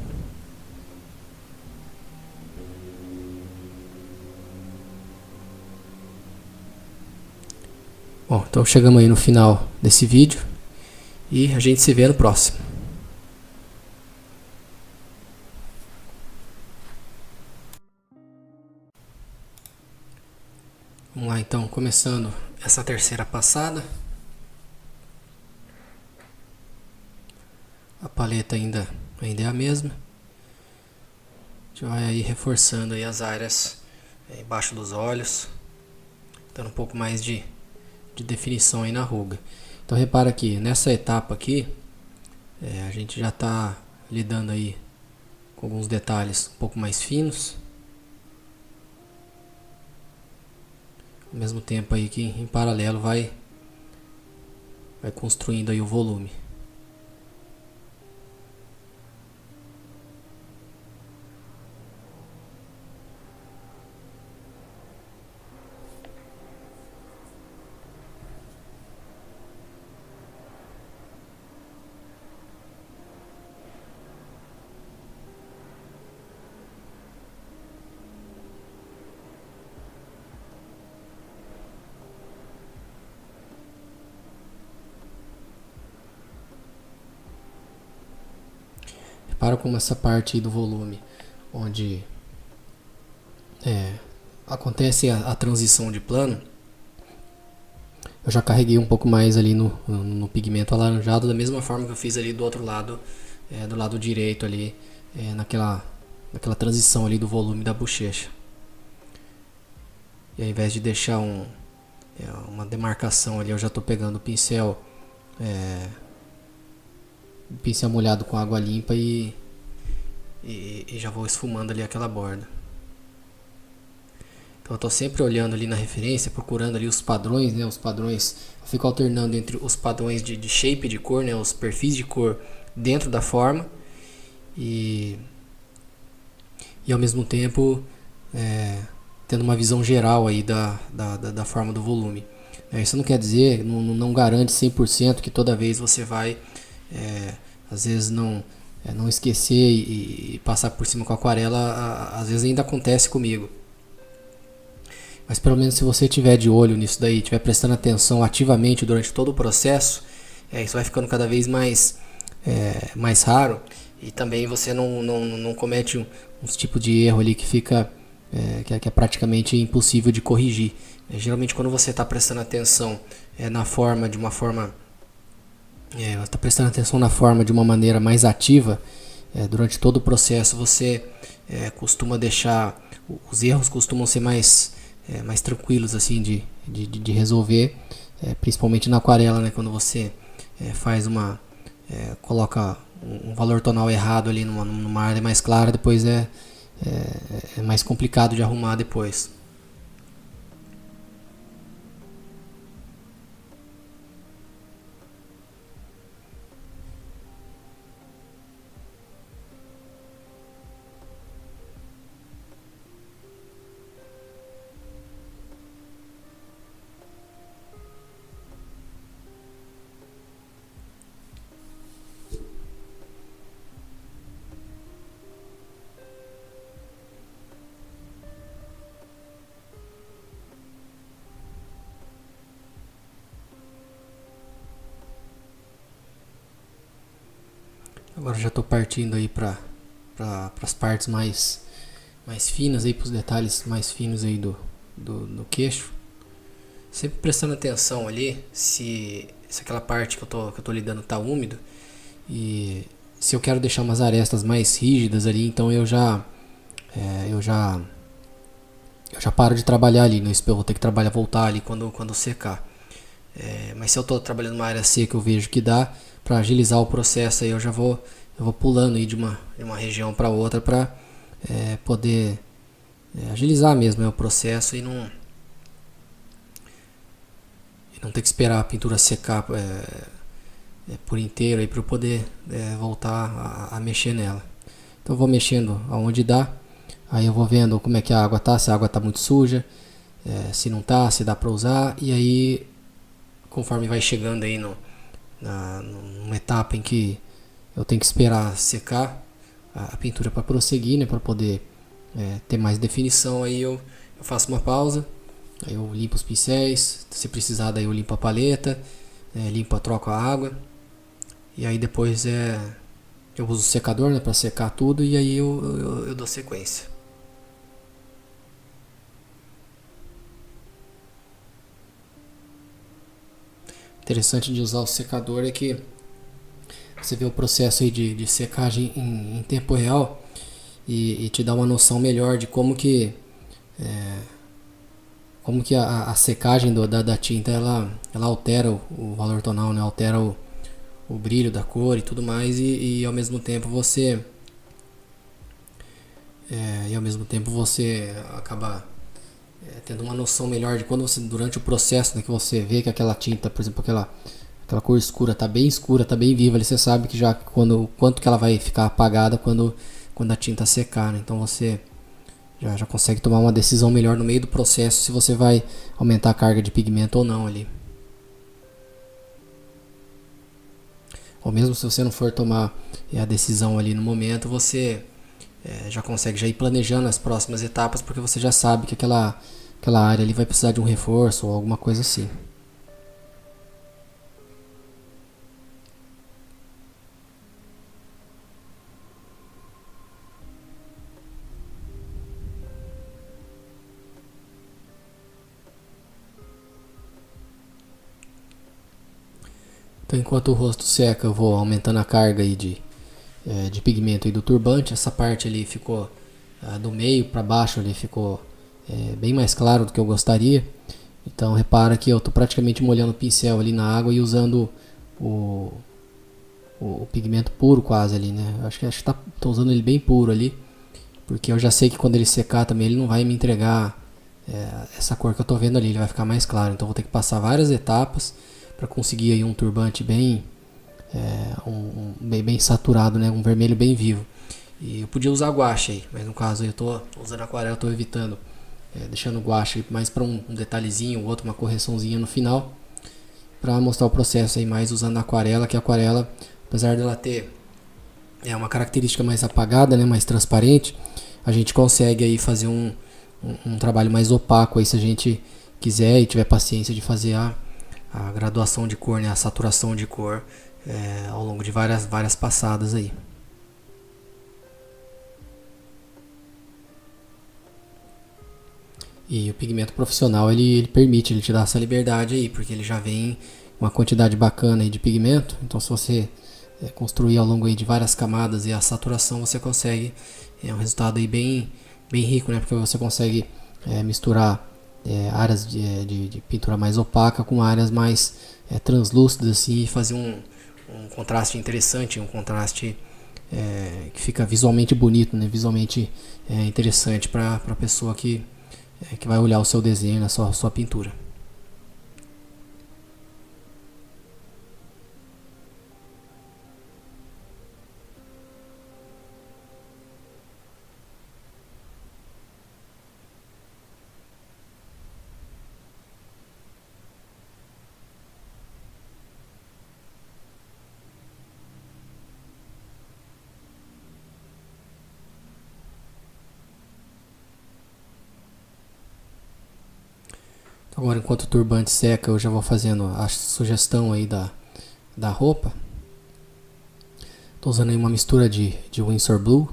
Bom, então chegamos aí no final desse vídeo e a gente se vê no próximo. Vamos lá então, começando essa terceira passada. A paleta ainda é a mesma. A gente vai aí reforçando aí as áreas embaixo dos olhos, dando um pouco mais de definição aí na ruga. Então repara que nessa etapa aqui a gente já está lidando aí com alguns detalhes um pouco mais finos, ao mesmo tempo aí que em paralelo vai construindo aí o volume. Repara como essa parte aí do volume, onde acontece a transição de plano, eu já carreguei um pouco mais ali no pigmento alaranjado, da mesma forma que eu fiz ali do outro lado, do lado direito ali, naquela transição ali do volume da bochecha. E ao invés de deixar uma demarcação ali, eu já estou pegando o pincel molhado com água limpa e já vou esfumando ali aquela borda. Então eu estou sempre olhando ali na referência, procurando ali os padrões, né? Os padrões, eu fico alternando entre os padrões de shape de cor, né? Os perfis de cor dentro da forma e ao mesmo tempo tendo uma visão geral aí da forma do volume. Isso não quer dizer, não garante 100% que toda vez você vai às vezes não esquecer e passar por cima com a aquarela. Às vezes ainda acontece comigo, mas pelo menos se você estiver de olho nisso daí, estiver prestando atenção ativamente durante todo o processo, isso vai ficando cada vez mais raro, e também você não comete uns tipos de erro ali que fica que é praticamente impossível de corrigir. Geralmente quando você está prestando atenção na forma de uma forma está prestando atenção na forma de uma maneira mais ativa, durante todo o processo você costuma deixar, os erros costumam ser mais tranquilos assim de resolver, principalmente na aquarela, né? Quando você faz coloca um valor tonal errado ali numa área mais clara, depois é mais complicado de arrumar depois. Agora já estou partindo aí para as partes mais finas, para os detalhes mais finos aí do queixo. Sempre prestando atenção ali se aquela parte que eu tô lidando está úmido, e se eu quero deixar umas arestas mais rígidas ali, então eu já paro de trabalhar ali. Eu vou ter que voltar ali quando secar. Mas se eu estou trabalhando numa área seca, eu vejo que dá para agilizar o processo, aí eu vou pulando aí de uma região para outra para poder agilizar mesmo o processo e não ter que esperar a pintura secar por inteiro para eu poder voltar a mexer nela. Então eu vou mexendo aonde dá, aí eu vou vendo como é que a água tá, se a água tá muito suja, se não tá, se dá para usar, e aí conforme vai chegando aí numa etapa em que eu tenho que esperar secar a pintura para prosseguir, né, para poder ter mais definição. Aí eu faço uma pausa, aí eu limpo os pincéis, se precisar daí eu limpo a paleta, troco a água, e aí depois eu uso o secador, né, para secar tudo, e aí eu dou sequência. Interessante de usar o secador é que você vê o processo aí de secagem em tempo real e te dá uma noção melhor de como que a secagem da tinta ela altera o valor tonal, né? Altera o brilho da cor e tudo mais, e ao mesmo tempo você acaba tendo uma noção melhor de quando você, durante o processo, né, que você vê que aquela tinta, por exemplo, aquela cor escura tá bem viva, ali você sabe que já quanto que ela vai ficar apagada quando a tinta secar, né? Então você já consegue tomar uma decisão melhor no meio do processo se você vai aumentar a carga de pigmento ou não ali. Ou mesmo se você não for tomar a decisão ali no momento, você já consegue já ir planejando as próximas etapas, porque você já sabe que aquela área ali vai precisar de um reforço ou alguma coisa assim. Então, enquanto o rosto seca, eu vou aumentando a carga aí de pigmento aí do turbante. Essa parte ali ficou do meio para baixo, ali ficou bem mais claro do que eu gostaria. Então repara que eu estou praticamente molhando o pincel ali na água e usando o pigmento puro quase ali, né? Acho que tô usando ele bem puro ali, porque eu já sei que quando ele secar também ele não vai me entregar essa cor que eu estou vendo ali, ele vai ficar mais claro. Então vou ter que passar várias etapas para conseguir aí um turbante bem bem saturado, né? Um vermelho bem vivo. E eu podia usar guache aí, mas no caso eu estou usando aquarela, estou evitando, deixando o guache mais para um detalhezinho, outro uma correçãozinha no final, para mostrar o processo aí mais usando a aquarela, que a aquarela, apesar dela ter uma característica mais apagada, né, mais transparente, a gente consegue aí fazer um trabalho mais opaco aí, se a gente quiser e tiver paciência de fazer a graduação de cor, né, a saturação de cor ao longo de várias passadas aí. E o pigmento profissional ele permite, ele te dá essa liberdade aí, porque ele já vem uma quantidade bacana aí de pigmento. Então se você construir ao longo aí de várias camadas e a saturação, você consegue um resultado aí bem rico, né? Porque você consegue misturar áreas de pintura mais opaca com áreas mais translúcidas assim, e fazer um contraste interessante, um contraste que fica visualmente bonito, né? Visualmente interessante para a pessoa que vai olhar o seu desenho, a sua pintura. Agora, enquanto o turbante seca, eu já vou fazendo a sugestão aí da roupa. Estou usando aí uma mistura de Winsor Blue,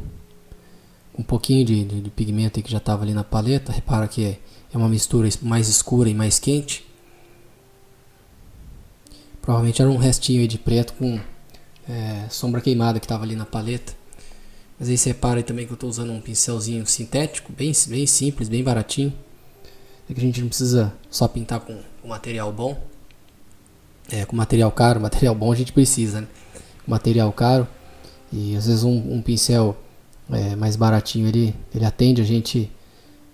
um pouquinho de pigmento aí que já estava ali na paleta. Repara que é uma mistura mais escura e mais quente. Provavelmente era um restinho aí de preto com sombra queimada que estava ali na paleta. Mas aí você repara aí também que eu estou usando um pincelzinho sintético, bem simples, bem baratinho. É que a gente não precisa só pintar com material bom. Com material caro, material bom a gente precisa, né? Material caro. E às vezes um pincel mais baratinho ele atende a gente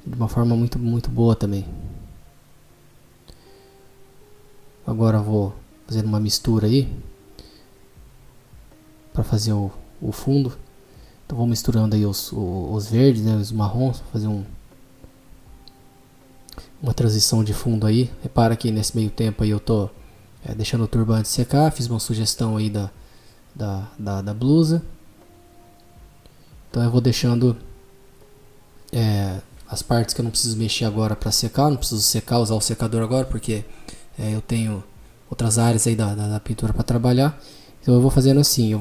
de uma forma muito, muito boa também. Agora eu vou fazer uma mistura aí para fazer o fundo. Então vou misturando aí os verdes, né, os marrons, para fazer uma transição de fundo aí. Repara que nesse meio tempo aí eu tô deixando o turbante secar. Fiz uma sugestão aí da blusa. Então eu vou deixando as partes que eu não preciso mexer agora para secar. Não preciso usar o secador agora, porque eu tenho outras áreas aí da pintura para trabalhar. Então eu vou fazendo assim,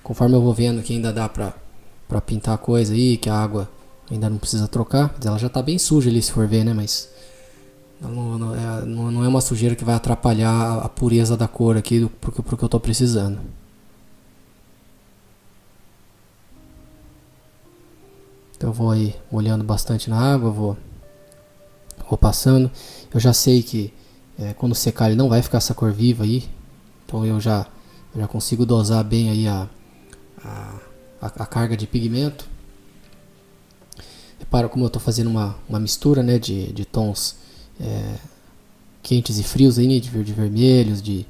conforme eu vou vendo que ainda dá para pintar coisa aí, que a água ainda não precisa trocar. Ela já está bem suja ali, se for ver, né? Mas não é uma sujeira que vai atrapalhar a pureza da cor aqui pro que eu estou precisando. Então eu vou aí molhando bastante na água, vou passando. Eu já sei que quando secar ele não vai ficar essa cor viva aí. Então eu já consigo dosar bem aí a carga de pigmento. Repara como eu estou fazendo uma mistura, né, de tons quentes e frios aí, né, de vermelhos, de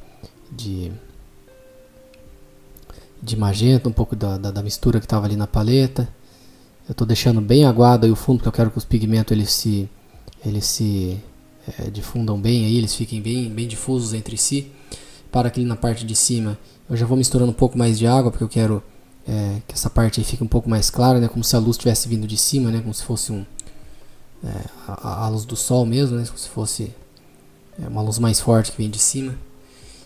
magenta, um pouco da mistura que estava ali na paleta. Eu estou deixando bem aguado aí o fundo, porque eu quero que os pigmentos eles se difundam bem aí, eles fiquem bem difusos entre si. Para que na parte de cima eu já vou misturando um pouco mais de água, porque eu quero que essa parte aí fique um pouco mais clara, né, como se a luz estivesse vindo de cima, né, como se fosse a luz do sol mesmo, né, como se fosse uma luz mais forte que vem de cima,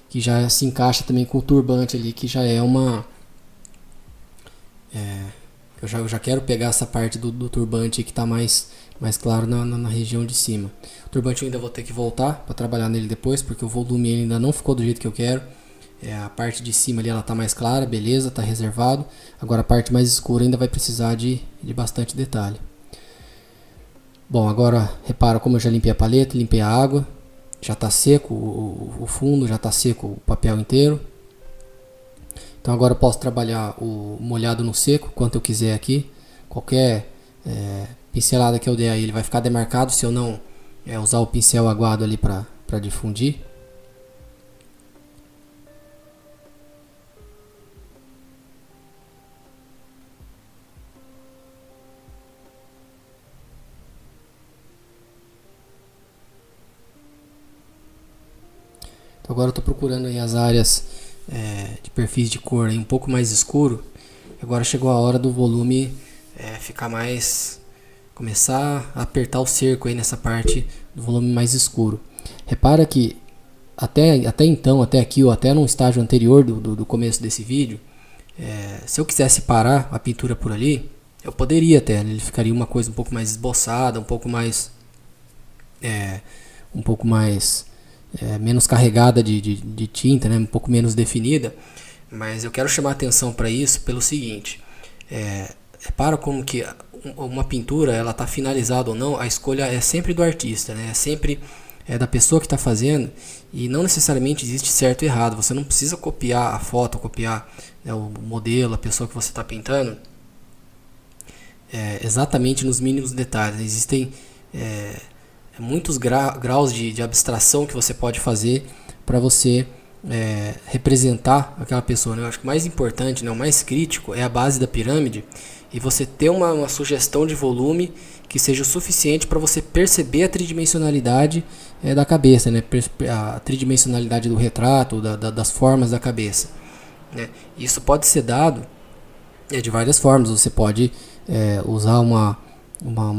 que já se encaixa também com o turbante ali, que já é eu já quero pegar essa parte do turbante que está mais claro na região de cima. O turbante eu ainda vou ter que voltar para trabalhar nele depois, porque o volume ele ainda não ficou do jeito que eu quero. A parte de cima ali ela está mais clara, beleza, está reservado. Agora a parte mais escura ainda vai precisar de bastante detalhe. Bom, agora repara como eu já limpei a paleta, limpei a água. Já está seco o fundo, já está seco o papel inteiro. Então agora eu posso trabalhar o molhado no seco, quanto eu quiser aqui. Qualquer pincelada que eu der aí, ele vai ficar demarcado se eu não usar o pincel aguado ali para difundir. Então agora eu estou procurando aí as áreas de perfis de cor aí um pouco mais escuro. Agora chegou a hora do volume ficar mais... começar a apertar o cerco aí nessa parte do volume mais escuro. Repara que até então, até aqui ou até no estágio anterior do começo desse vídeo, se eu quisesse parar a pintura por ali, eu poderia até, ele ficaria uma coisa um pouco mais esboçada, um pouco mais menos carregada de tinta, né? Um pouco menos definida. Mas eu quero chamar a atenção para isso pelo seguinte: repara como que uma pintura ela está finalizada ou não, a escolha é sempre do artista, né? É sempre da pessoa que está fazendo, e não necessariamente existe certo e errado. Você não precisa copiar a foto, copiar o modelo, a pessoa que você está pintando exatamente nos mínimos detalhes. Existem muitos graus de abstração que você pode fazer para você representar aquela pessoa, né? Eu acho que o mais importante, né, o mais crítico é a base da pirâmide, e você ter uma sugestão de volume que seja o suficiente para você perceber a tridimensionalidade da cabeça, né? A tridimensionalidade do retrato, das formas da cabeça, né? Isso pode ser dado de várias formas. Você pode usar uma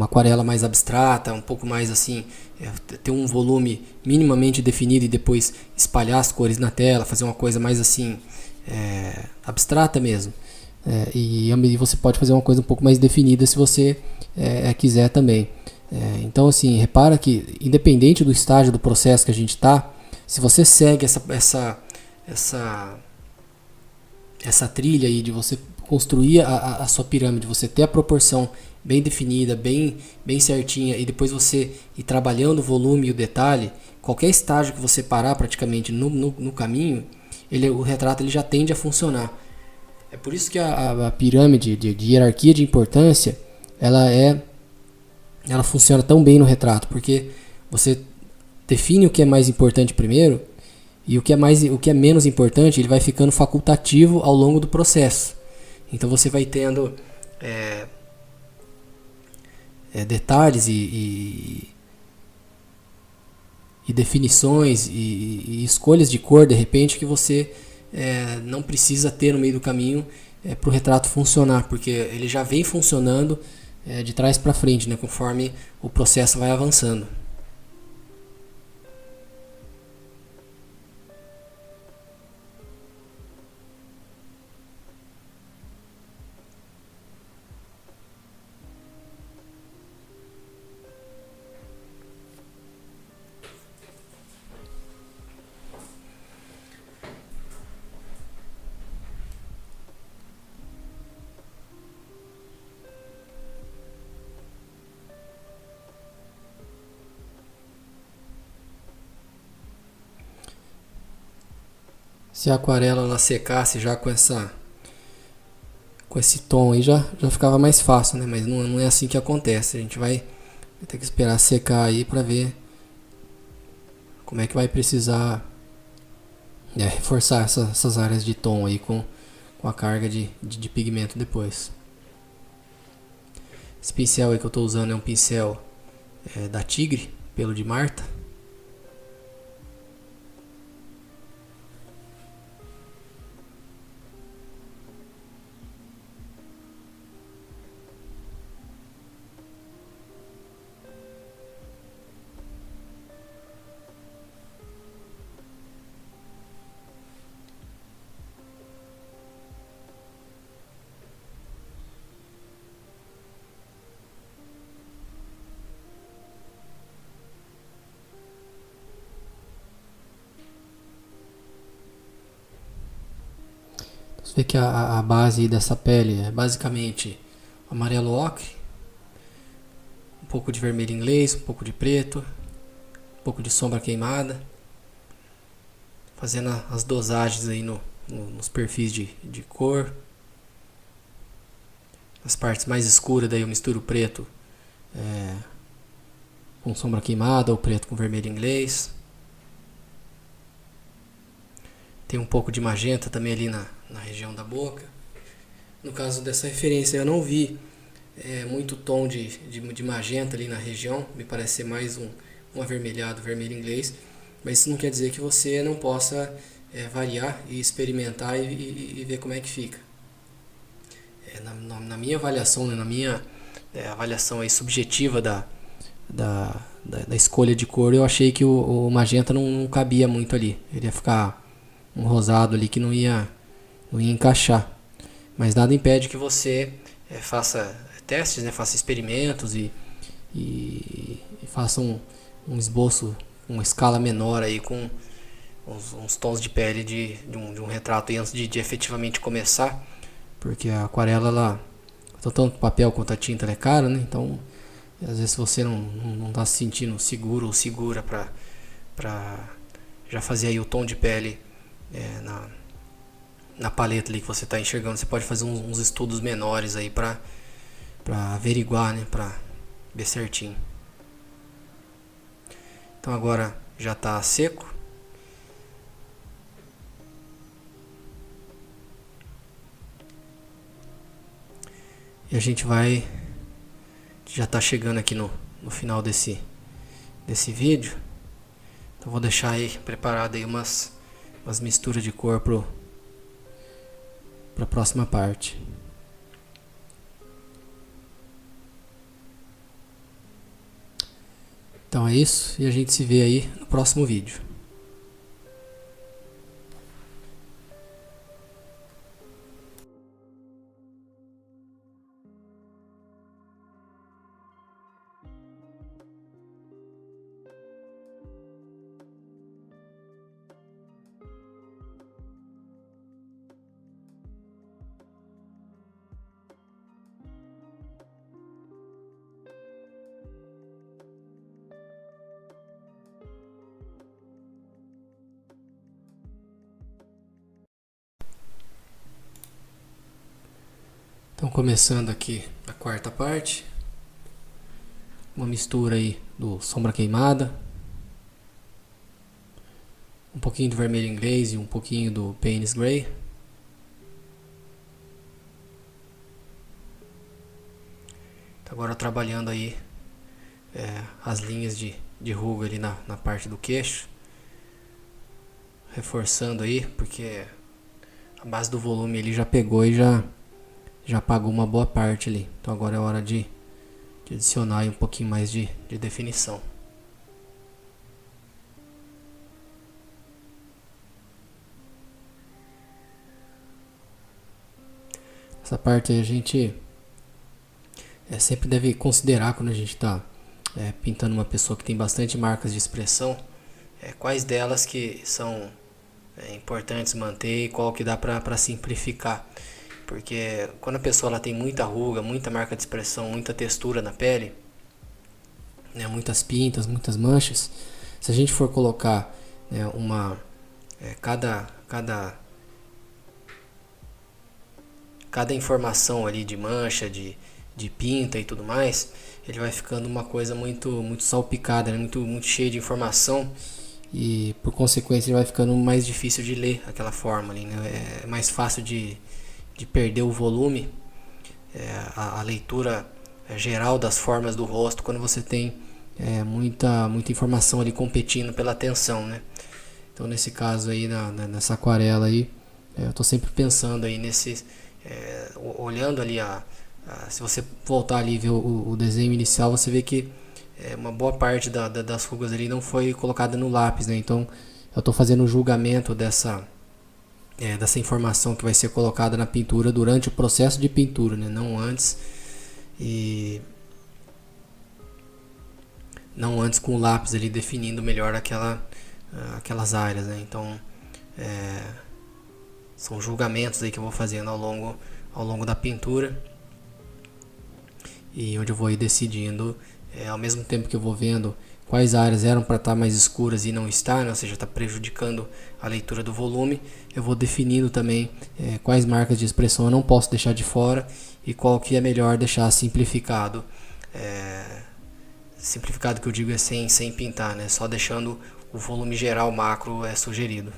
aquarela mais abstrata, um pouco mais assim, ter um volume minimamente definido e depois espalhar as cores na tela, fazer uma coisa mais assim, abstrata mesmo. E você pode fazer uma coisa um pouco mais definida se você quiser também. Então assim, repara que independente do estágio do processo que a gente está, se você segue essa trilha aí de você construir a sua pirâmide, você ter a proporção bem definida, bem certinha, e depois você ir trabalhando o volume e o detalhe, qualquer estágio que você parar praticamente no caminho, o retrato ele já tende a funcionar. É por isso que a pirâmide de hierarquia de importância, ela funciona tão bem no retrato, porque você define o que é mais importante primeiro, e o que é menos importante, ele vai ficando facultativo ao longo do processo. Então você vai tendo detalhes e definições e escolhas de cor, de repente, que você não precisa ter no meio do caminho para o retrato funcionar, porque ele já vem funcionando de trás para frente, né, conforme o processo vai avançando. Se a aquarela ela secasse já com esse tom aí já ficava mais fácil, né? Mas não é assim que acontece. A gente vai ter que esperar secar aí para ver como é que vai precisar reforçar essas áreas de tom aí com a carga de pigmento depois. Esse pincel aí que eu estou usando é um pincel da Tigre, pelo de Marta. Você vê que a base dessa pele é basicamente amarelo ocre, um pouco de vermelho inglês, um pouco de preto, um pouco de sombra queimada, fazendo as dosagens aí nos perfis de cor. As partes mais escuras daí eu misturo o preto com sombra queimada ou preto com vermelho inglês. Tem um pouco de magenta também ali na região da boca. No caso dessa referência eu não vi muito tom de magenta ali na região, me parece ser mais um avermelhado, vermelho inglês, mas isso não quer dizer que você não possa variar e experimentar e ver como é que fica. Na minha avaliação, né, na minha avaliação aí subjetiva da escolha de cor, eu achei que o magenta não cabia muito ali, ele ia ficar um rosado ali que não ia encaixar, mas nada impede que você faça testes, né, faça experimentos e faça um esboço, uma escala menor aí com uns tons de pele de um retrato aí antes de efetivamente começar, porque a aquarela, tanto o papel quanto a tinta é cara, né, então às vezes você não está se sentindo seguro ou segura para já fazer aí o tom de pele na paleta ali que você está enxergando. Você pode fazer uns estudos menores aí para averiguar, né, para ver certinho. Então agora já está seco. E a gente já está chegando aqui no final desse vídeo. Então vou deixar aí preparado aí umas misturas de cor para a próxima parte. Então é isso, e a gente se vê aí no próximo vídeo. Então começando aqui a quarta parte, uma mistura aí do sombra queimada, um pouquinho do vermelho inglês e um pouquinho do Payne's Gray. Então agora trabalhando aí as linhas de ruga ali na parte do queixo, reforçando aí, porque a base do volume ele já pegou e já apagou uma boa parte ali. Então agora é hora de adicionar aí um pouquinho mais de definição. Essa parte aí a gente sempre deve considerar quando a gente está pintando uma pessoa que tem bastante marcas de expressão, quais delas que são importantes manter e qual que dá para simplificar. Porque quando a pessoa ela tem muita ruga, muita marca de expressão, muita textura na pele, né, muitas pintas, muitas manchas, se a gente for colocar cada informação ali de mancha, de pinta e tudo mais, ele vai ficando uma coisa muito salpicada, né? muito cheia de informação, e por consequência ele vai ficando mais difícil de ler aquela forma ali, né? É mais fácil de perder o volume, a leitura geral das formas do rosto quando você tem muita informação ali competindo pela atenção, né? Então nesse caso aí, nessa aquarela aí, eu estou sempre pensando aí olhando ali se você voltar ali e ver o desenho inicial, você vê que uma boa parte das rugas ali não foi colocada no lápis, né? Então eu estou fazendo o julgamento dessa informação que vai ser colocada na pintura durante o processo de pintura, né? Não antes, e não antes com o lápis ali definindo melhor aquelas áreas, né? Então são julgamentos aí que eu vou fazendo ao longo da pintura, e onde eu vou ir decidindo, ao mesmo tempo que eu vou vendo quais áreas eram para estar mais escuras e não está, né? Ou seja, está prejudicando a leitura do volume, eu vou definindo também quais marcas de expressão eu não posso deixar de fora e qual que é melhor deixar simplificado. Simplificado que eu digo é sem pintar, né? Só deixando o volume geral macro sugerido.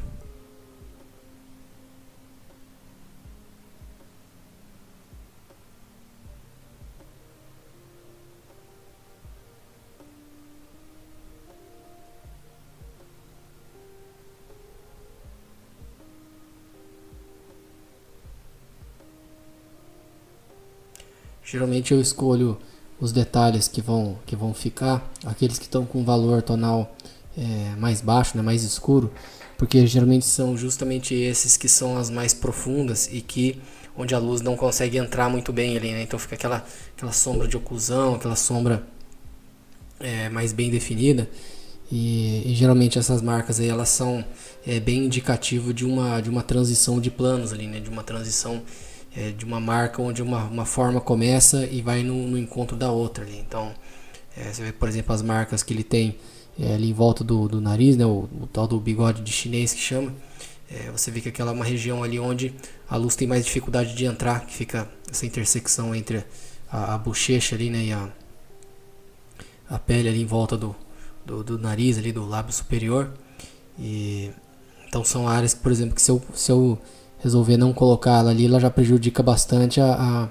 Geralmente eu escolho os detalhes que vão ficar, aqueles que estão com valor tonal mais baixo, né, mais escuro, porque geralmente são justamente esses que são as mais profundas e onde a luz não consegue entrar muito bem ali, né? Então fica aquela sombra de oclusão, aquela sombra mais bem definida, e geralmente essas marcas aí elas são bem indicativo de uma transição de planos ali, né? De uma transição de uma marca onde uma forma começa e vai no encontro da outra ali. Então você vê, por exemplo, as marcas que ele tem ali em volta do nariz, né? O tal do bigode de chinês que chama, você vê que aquela é uma região ali onde a luz tem mais dificuldade de entrar, que fica essa intersecção entre a bochecha ali, né? E a pele ali em volta do nariz ali, do lábio superior. E então são áreas que, por exemplo, que se eu resolver não colocar ela ali, ela já prejudica bastante a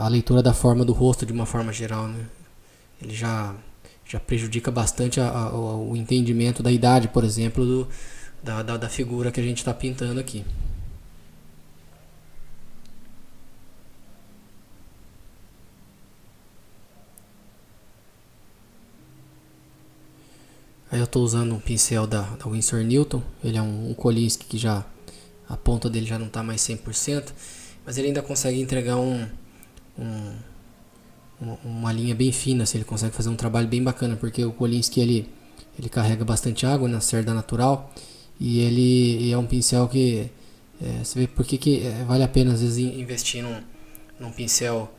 leitura da forma do rosto de uma forma geral, né? Ele já prejudica bastante o entendimento da idade, por exemplo, da figura que a gente está pintando aqui. Aí eu estou usando um pincel da Winsor Newton. Ele é um Kolinsky que a ponta dele já não está mais 100%, mas ele ainda consegue entregar uma linha bem fina, assim, ele consegue fazer um trabalho bem bacana, porque o Kolinsky ele carrega bastante água na cerda natural, e ele é um pincel que você vê porque que vale a pena às vezes investir num pincel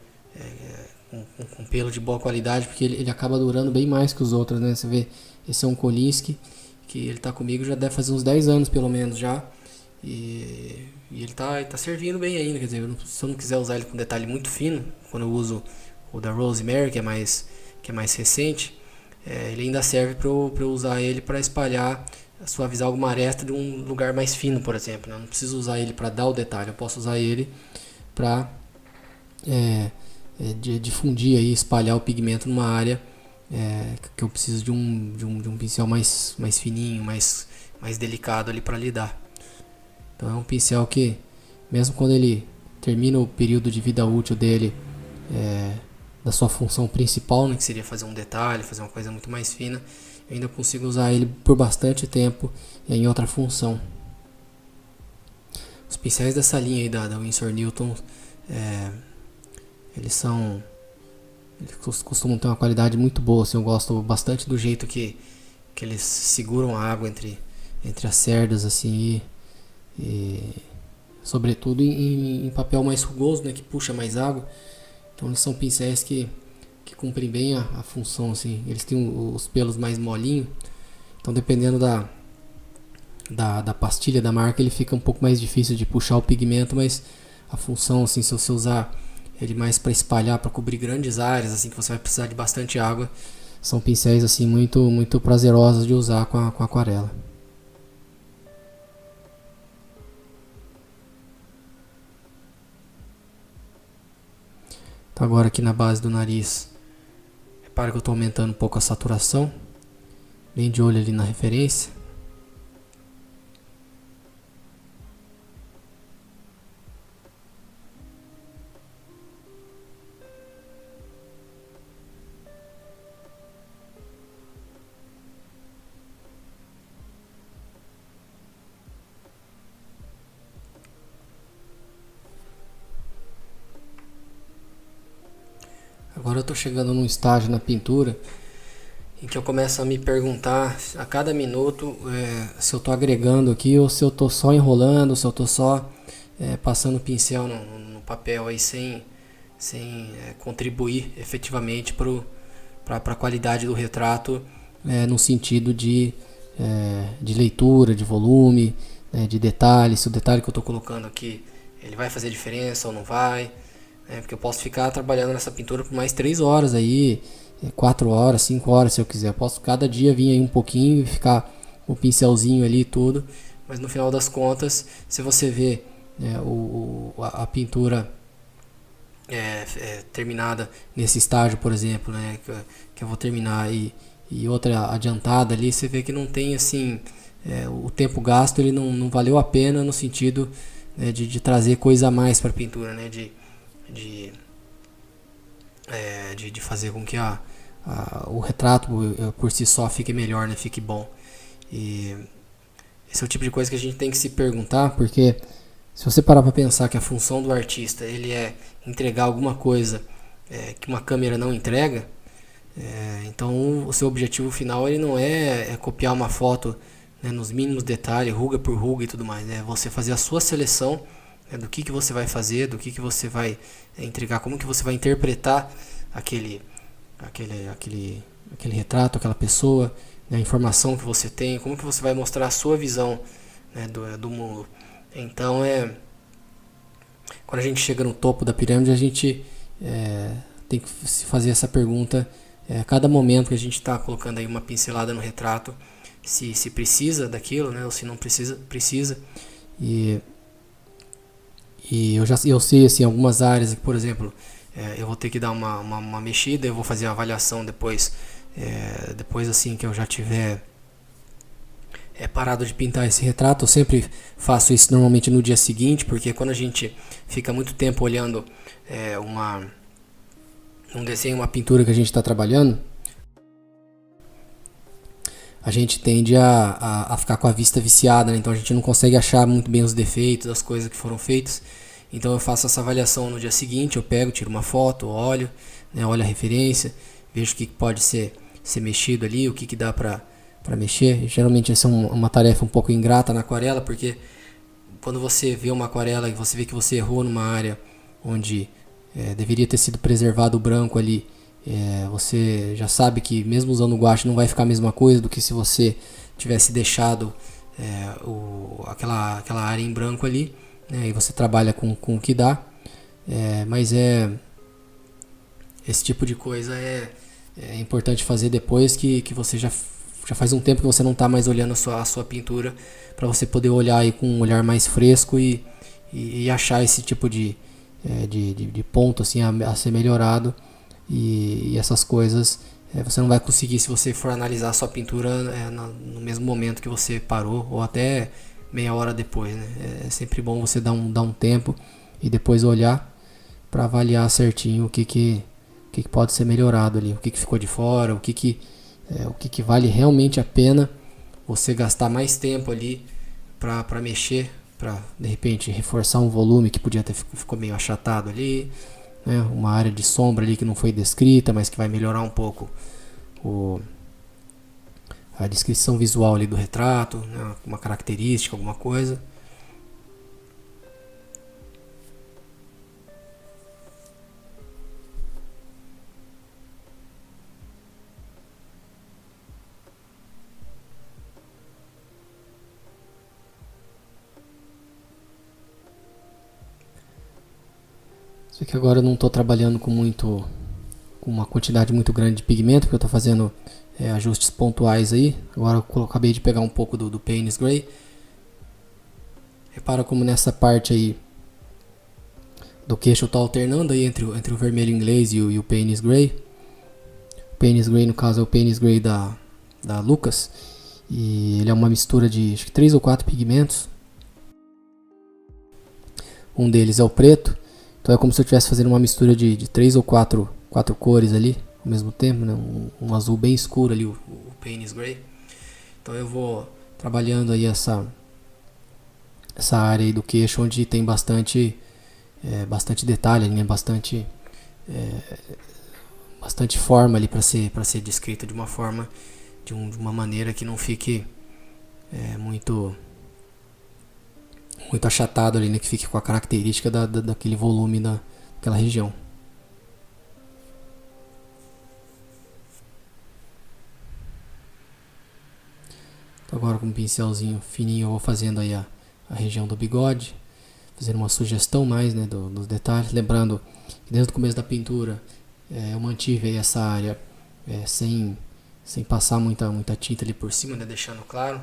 com pelo de boa qualidade, porque ele acaba durando bem mais que os outros, né? Você vê, esse é um Kolinsky que ele está comigo já deve fazer uns 10 anos pelo menos já. E ele tá servindo bem ainda, quer dizer, se eu não quiser usar ele com detalhe muito fino, quando eu uso o da Rosemary, que é mais recente, ele ainda serve para eu usar ele para espalhar, suavizar alguma aresta de um lugar mais fino, por exemplo, né? Eu não preciso usar ele para dar o detalhe, eu posso usar ele para difundir aí, espalhar o pigmento numa área que eu preciso de um pincel mais fininho, mais delicado ali para lidar. Então é um pincel que, mesmo quando ele termina o período de vida útil dele, da sua função principal, né, que seria fazer um detalhe, fazer uma coisa muito mais fina, eu ainda consigo usar ele por bastante tempo em outra função. Os pincéis dessa linha aí da Winsor Newton, eles costumam ter uma qualidade muito boa, assim, eu gosto bastante do jeito que eles seguram a água entre as cerdas, assim, e sobretudo em papel mais rugoso, né, que puxa mais água. Então eles são pincéis que cumprem bem a função, assim. Eles têm os pelos mais molinhos, então dependendo da pastilha da marca, ele fica um pouco mais difícil de puxar o pigmento, mas a função, assim, se você usar ele mais para espalhar, para cobrir grandes áreas, assim, que você vai precisar de bastante água, são pincéis, assim, muito prazerosos de usar com a aquarela. Então agora aqui na base do nariz, repara que eu estou aumentando um pouco a saturação, bem de olho ali na referência. Agora eu estou chegando num estágio na pintura em que eu começo a me perguntar a cada minuto se eu estou agregando aqui ou se eu estou só enrolando, se eu estou só passando o pincel no papel aí sem contribuir efetivamente para a qualidade do retrato, no sentido de leitura, de volume, de detalhe, se o detalhe que eu estou colocando aqui ele vai fazer diferença ou não vai. Porque eu posso ficar trabalhando nessa pintura por mais 3 horas aí, 4 horas, 5 horas se eu quiser. Eu posso cada dia vir aí um pouquinho e ficar com o pincelzinho ali e tudo. Mas no final das contas, se você vê a pintura terminada nesse estágio, por exemplo, né, que eu vou terminar e outra adiantada ali, você vê que não tem assim, o tempo gasto ele não valeu a pena no sentido de trazer coisa a mais para a pintura, né, de fazer com que o retrato por si só fique melhor, né, fique bom. E esse é o tipo de coisa que a gente tem que se perguntar, porque se você parar para pensar que a função do artista ele é entregar alguma coisa que uma câmera não entrega, então o seu objetivo final ele não é copiar uma foto, né, nos mínimos detalhes, ruga por ruga e tudo mais, é você fazer a sua seleção do que você vai fazer, do que você vai entregar, como que você vai interpretar aquele retrato, aquela pessoa, né, a informação que você tem, como que você vai mostrar a sua visão, né, do mundo. Então quando a gente chega no topo da pirâmide, a gente tem que se fazer essa pergunta a cada momento que a gente está colocando aí uma pincelada no retrato, se precisa daquilo, né, ou se não precisa. E eu sei assim, algumas áreas que, por exemplo, eu vou ter que dar uma mexida, eu vou fazer a avaliação depois assim que eu já tiver parado de pintar esse retrato. Eu sempre faço isso normalmente no dia seguinte, porque quando a gente fica muito tempo olhando um desenho, uma pintura que a gente está trabalhando, a gente tende a ficar com a vista viciada, né? Então a gente não consegue achar muito bem os defeitos, as coisas que foram feitas. Então eu faço essa avaliação no dia seguinte, eu pego, tiro uma foto, olho, né, olho a referência, vejo o que pode ser mexido ali, o que dá para mexer. E, geralmente essa é uma tarefa um pouco ingrata na aquarela, porque quando você vê uma aquarela e você vê que você errou numa área onde deveria ter sido preservado o branco ali, você já sabe que mesmo usando o guache não vai ficar a mesma coisa do que se você tivesse deixado aquela área em branco ali, né, e você trabalha com o que dá, mas esse tipo de coisa é importante fazer depois que você já faz um tempo que você não está mais olhando a sua pintura, para você poder olhar aí com um olhar mais fresco e achar esse tipo de ponto assim, a ser melhorado. E essas coisas você não vai conseguir se você for analisar a sua pintura no mesmo momento que você parou, ou até meia hora depois, né? É sempre bom você dar um tempo e depois olhar para avaliar certinho o que pode ser melhorado ali, o que ficou de fora, o que vale realmente a pena você gastar mais tempo ali para mexer, para de repente reforçar um volume que podia ter ficou meio achatado ali, né? Uma área de sombra ali que não foi descrita, mas que vai melhorar um pouco o, a descrição visual ali do retrato, né? Uma característica, alguma coisa. Só que agora eu não estou trabalhando com uma quantidade muito grande de pigmento, porque eu estou fazendo ajustes pontuais aí. Agora eu acabei de pegar um pouco do Payne's Gray. Repara como nessa parte aí do queixo eu estou alternando aí entre o vermelho inglês e o Payne's Gray. O Payne's Gray, no caso, é o Payne's Gray da Lucas. E ele é uma mistura de acho que 3 ou 4 pigmentos. Um deles é o preto. Então é como se eu estivesse fazendo uma mistura de 3 ou 4 cores ali ao mesmo tempo, né? Um azul bem escuro ali, o Payne's Gray. Então eu vou trabalhando aí essa área aí do queixo onde tem bastante detalhe, né? Bastante forma ali para ser descrita de uma forma, de uma maneira que não fique muito achatado ali, né? Que fique com a característica daquele volume daquela região. Então agora com um pincelzinho fininho eu vou fazendo aí a região do bigode, fazendo uma sugestão mais, né, dos detalhes, lembrando que desde o começo da pintura eu mantive aí essa área sem passar muita tinta ali por cima, né, deixando claro.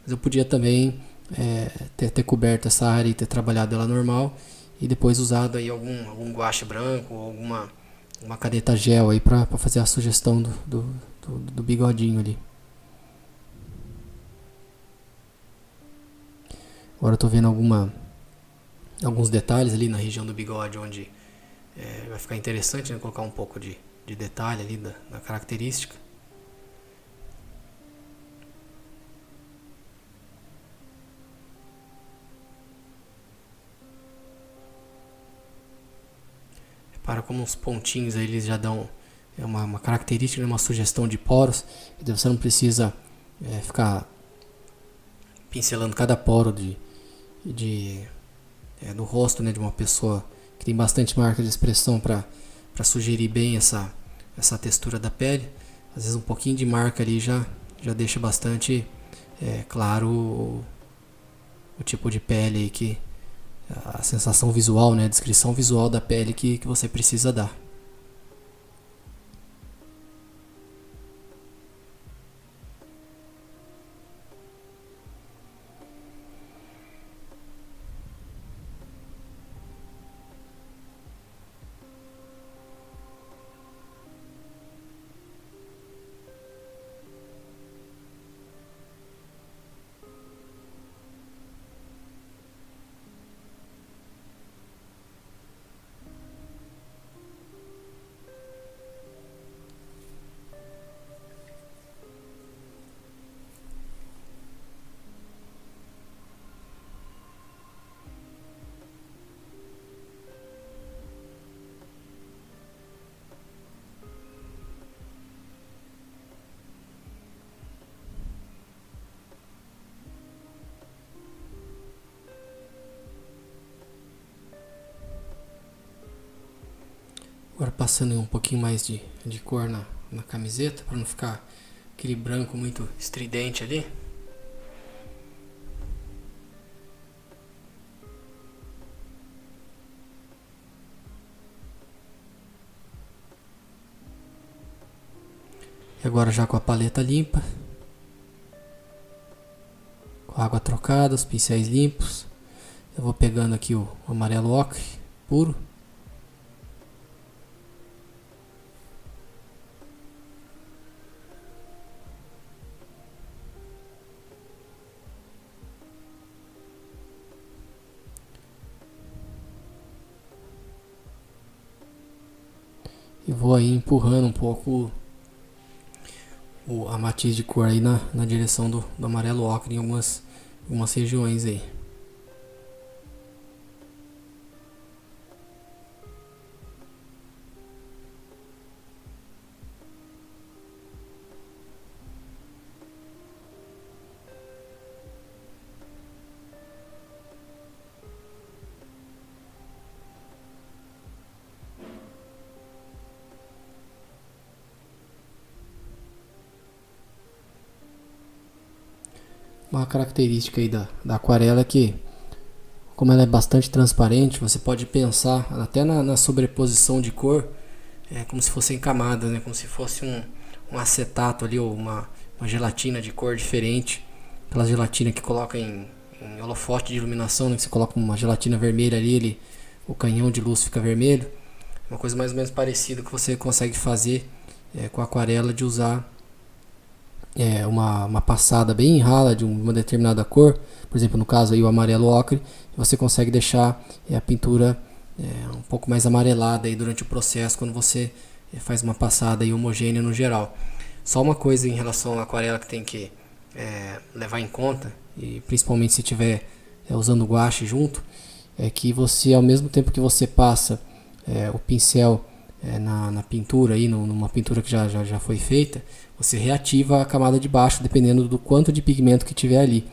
Mas eu podia também ter coberto essa área e ter trabalhado ela normal e depois usado aí algum guache branco ou uma caneta gel aí para fazer a sugestão do bigodinho ali. Agora eu tô vendo alguns detalhes ali na região do bigode onde vai ficar interessante, né, colocar um pouco de detalhe ali da característica. Repara como os pontinhos aí eles já dão uma característica, uma sugestão de poros. Então você não precisa ficar pincelando cada poro do rosto, né, de uma pessoa que tem bastante marca de expressão para sugerir bem essa textura da pele. Às vezes um pouquinho de marca ali já deixa bastante claro o tipo de pele aí que a sensação visual, né, a descrição visual da pele que você precisa dar. Agora passando um pouquinho mais de cor na camiseta, para não ficar aquele branco muito estridente ali. E agora já com a paleta limpa, com a água trocada, os pincéis limpos, eu vou pegando aqui o amarelo ocre puro. e vou aí empurrando um pouco a matiz de cor aí na direção do amarelo ocre em algumas regiões aí. Uma característica aí da aquarela é que, como ela é bastante transparente, você pode pensar até na sobreposição de cor, como se fossem camadas, né? Como se fosse um acetato ali, ou uma gelatina de cor diferente. Aquela gelatina que coloca em holofote de iluminação, né? Que você coloca uma gelatina vermelha ali, o canhão de luz fica vermelho. Uma coisa mais ou menos parecida que você consegue fazer com a aquarela, de usar uma passada bem rala de uma determinada cor, por exemplo, no caso aí o amarelo ocre, você consegue deixar a pintura um pouco mais amarelada aí durante o processo, quando você faz uma passada aí homogênea no geral. Só uma coisa em relação à aquarela que tem que levar em conta, e principalmente se estiver usando guache junto, é que você, ao mesmo tempo que você passa o pincel na pintura, aí, numa pintura que já foi feita, você reativa a camada de baixo, dependendo do quanto de pigmento que tiver ali.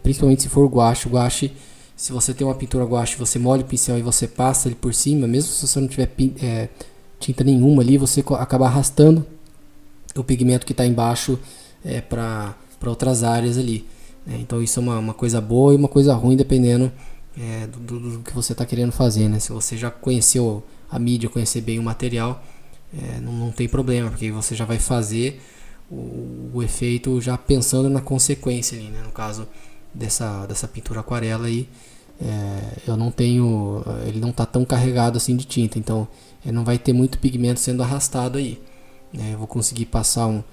Principalmente se for guache. O guache, se você tem uma pintura guache, você molha o pincel e você passa ele por cima, mesmo se você não tiver tinta nenhuma ali, você acaba arrastando o pigmento que está embaixo para outras áreas ali. Então isso é uma coisa boa e uma coisa ruim, dependendo do que você está querendo fazer. Né? Se você já conheceu a mídia, conhecer bem o material, não tem problema, porque você já vai fazer o efeito já pensando na consequência ali, né? No caso dessa pintura aquarela aí, eu não tenho, ele não está tão carregado assim de tinta, então não vai ter muito pigmento sendo arrastado aí. Eu vou conseguir passar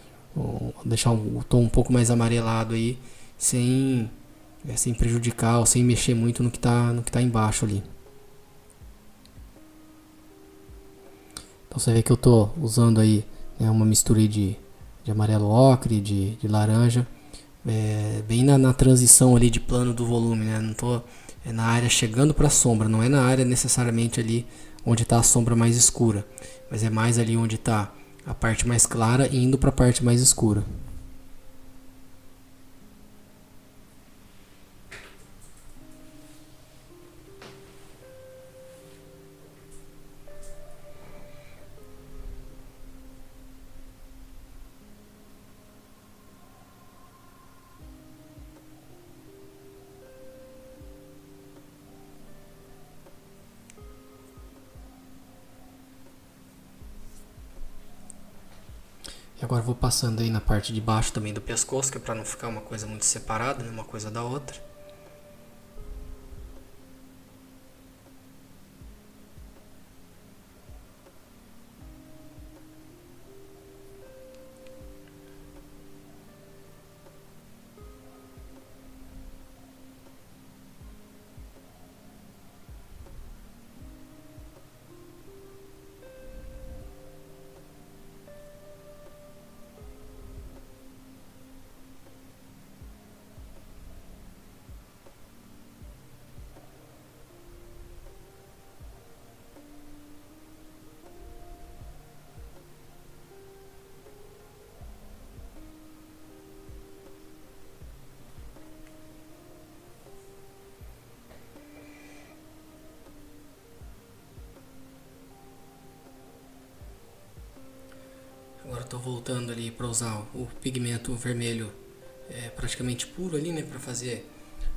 deixar o tom um pouco mais amarelado aí, sem prejudicar ou sem mexer muito no que tá embaixo ali. Então você vê que eu estou usando aí uma mistura aí de amarelo ocre, de laranja, bem na transição ali de plano do volume, né? Não tô na área chegando para a sombra, não é na área necessariamente ali onde está a sombra mais escura, mas é mais ali onde está a parte mais clara indo para a parte mais escura. E agora eu vou passando aí na parte de baixo também do pescoço, que é para não ficar uma coisa muito separada, né, uma coisa da outra. Agora estou voltando ali para usar o pigmento vermelho praticamente puro ali, né, para fazer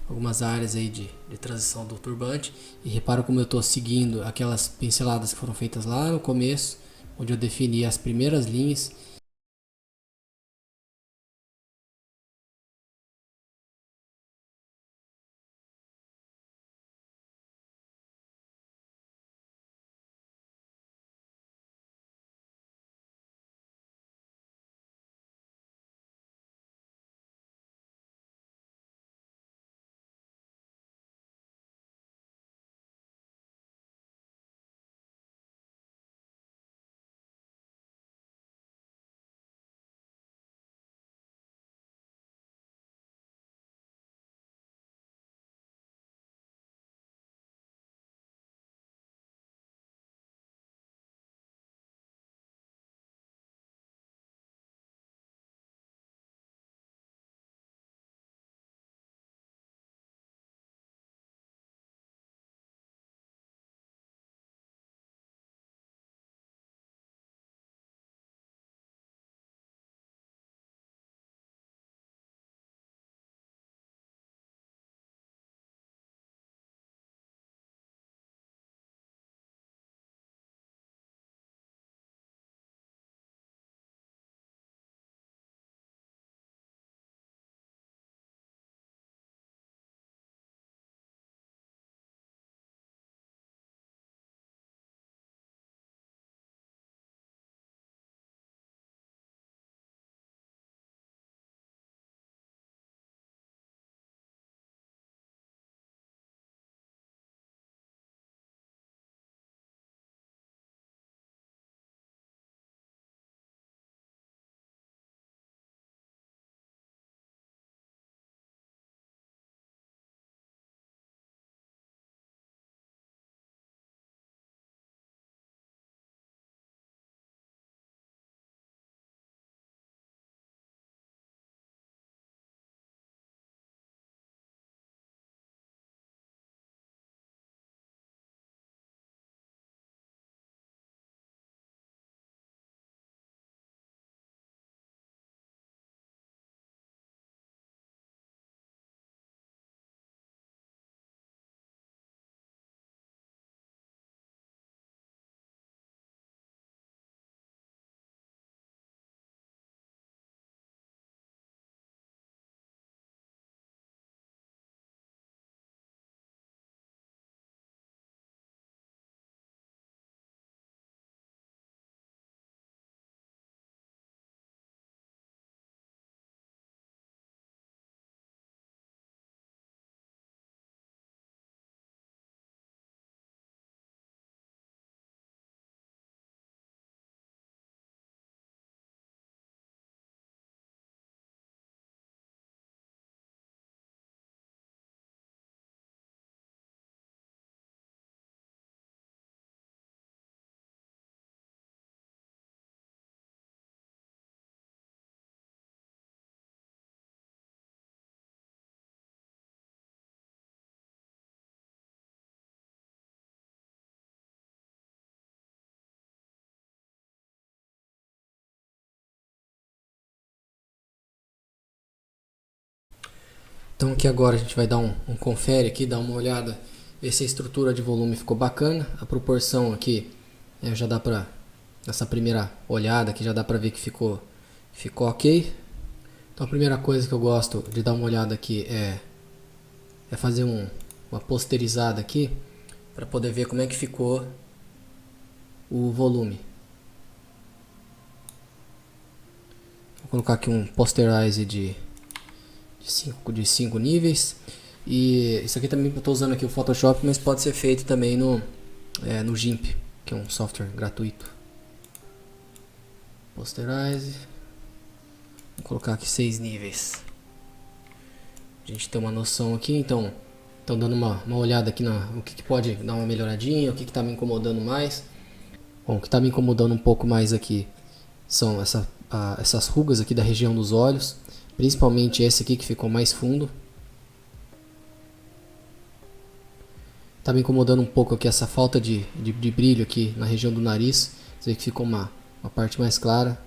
algumas áreas aí de transição do turbante. E repara como eu estou seguindo aquelas pinceladas que foram feitas lá no começo, onde eu defini as primeiras linhas Então aqui agora a gente vai dar um confere aqui, dar uma olhada, ver se a estrutura de volume ficou bacana. A proporção aqui já dá pra, nessa primeira olhada aqui já dá pra ver que ficou ok. Então a primeira coisa que eu gosto de dar uma olhada aqui é fazer uma posterizada aqui para poder ver como é que ficou o volume. Vou colocar aqui um posterize de 5 níveis. E isso aqui também eu estou usando aqui o Photoshop, mas pode ser feito também no GIMP, que é um software gratuito. Posterize. Vou colocar aqui 6 níveis. A gente tem uma noção aqui, então dando uma olhada aqui no que pode dar uma melhoradinha, o que está me incomodando mais. Bom, o que está me incomodando um pouco mais aqui são essas rugas aqui da região dos olhos, principalmente esse aqui que ficou mais fundo. Está me incomodando um pouco aqui essa falta de brilho aqui na região do nariz. Você vê que ficou uma parte mais clara.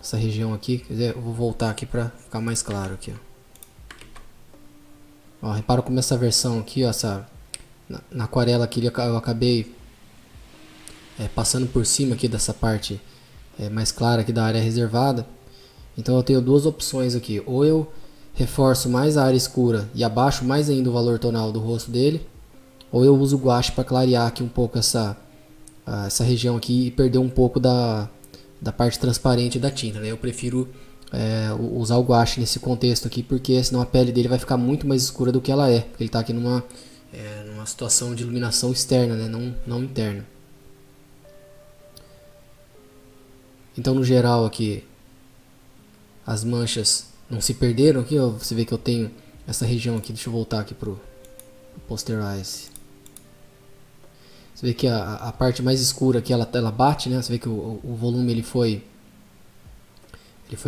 Essa região aqui, quer dizer, eu vou voltar aqui para ficar mais claro aqui, ó. Ó, repara como essa versão aqui, ó, na aquarela aqui eu acabei passando por cima aqui dessa parte mais clara aqui da área reservada. Então eu tenho duas opções aqui: ou eu reforço mais a área escura e abaixo mais ainda o valor tonal do rosto dele, ou eu uso o guache para clarear aqui um pouco essa região aqui e perder um pouco da parte transparente da tinta, né? Eu prefiro usar o guache nesse contexto aqui, porque senão a pele dele vai ficar muito mais escura do que ela é, porque ele está aqui numa situação de iluminação externa, né? Não interna. Então no geral aqui as manchas não se perderam aqui, ó. Você vê que eu tenho essa região aqui, deixa eu voltar aqui pro posterize. Você vê que a parte mais escura aqui ela bate, né? Você vê que o volume ele foi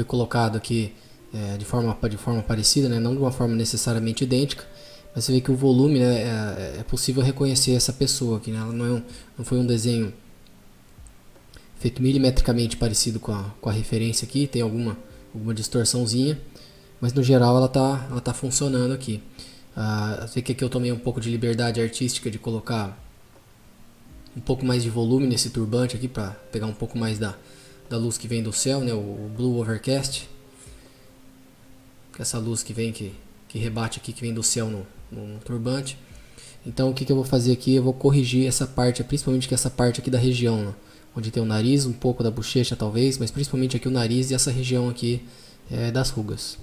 colocado aqui de forma parecida, né? Não de uma forma necessariamente idêntica, mas você vê que o volume, né, é possível reconhecer essa pessoa aqui, né? Ela não foi um desenho feito milimetricamente parecido com a referência aqui, tem alguma distorçãozinha, mas no geral ela tá funcionando aqui. Você vê que aqui eu tomei um pouco de liberdade artística de colocar um pouco mais de volume nesse turbante aqui para pegar um pouco mais da luz que vem do céu, né, o Blue Overcast. Essa luz que vem que rebate aqui, que vem do céu no turbante. Então o que eu vou fazer aqui? Eu vou corrigir essa parte, principalmente que essa parte aqui da região, né, onde tem o nariz, um pouco da bochecha talvez, mas principalmente aqui o nariz e essa região aqui das rugas.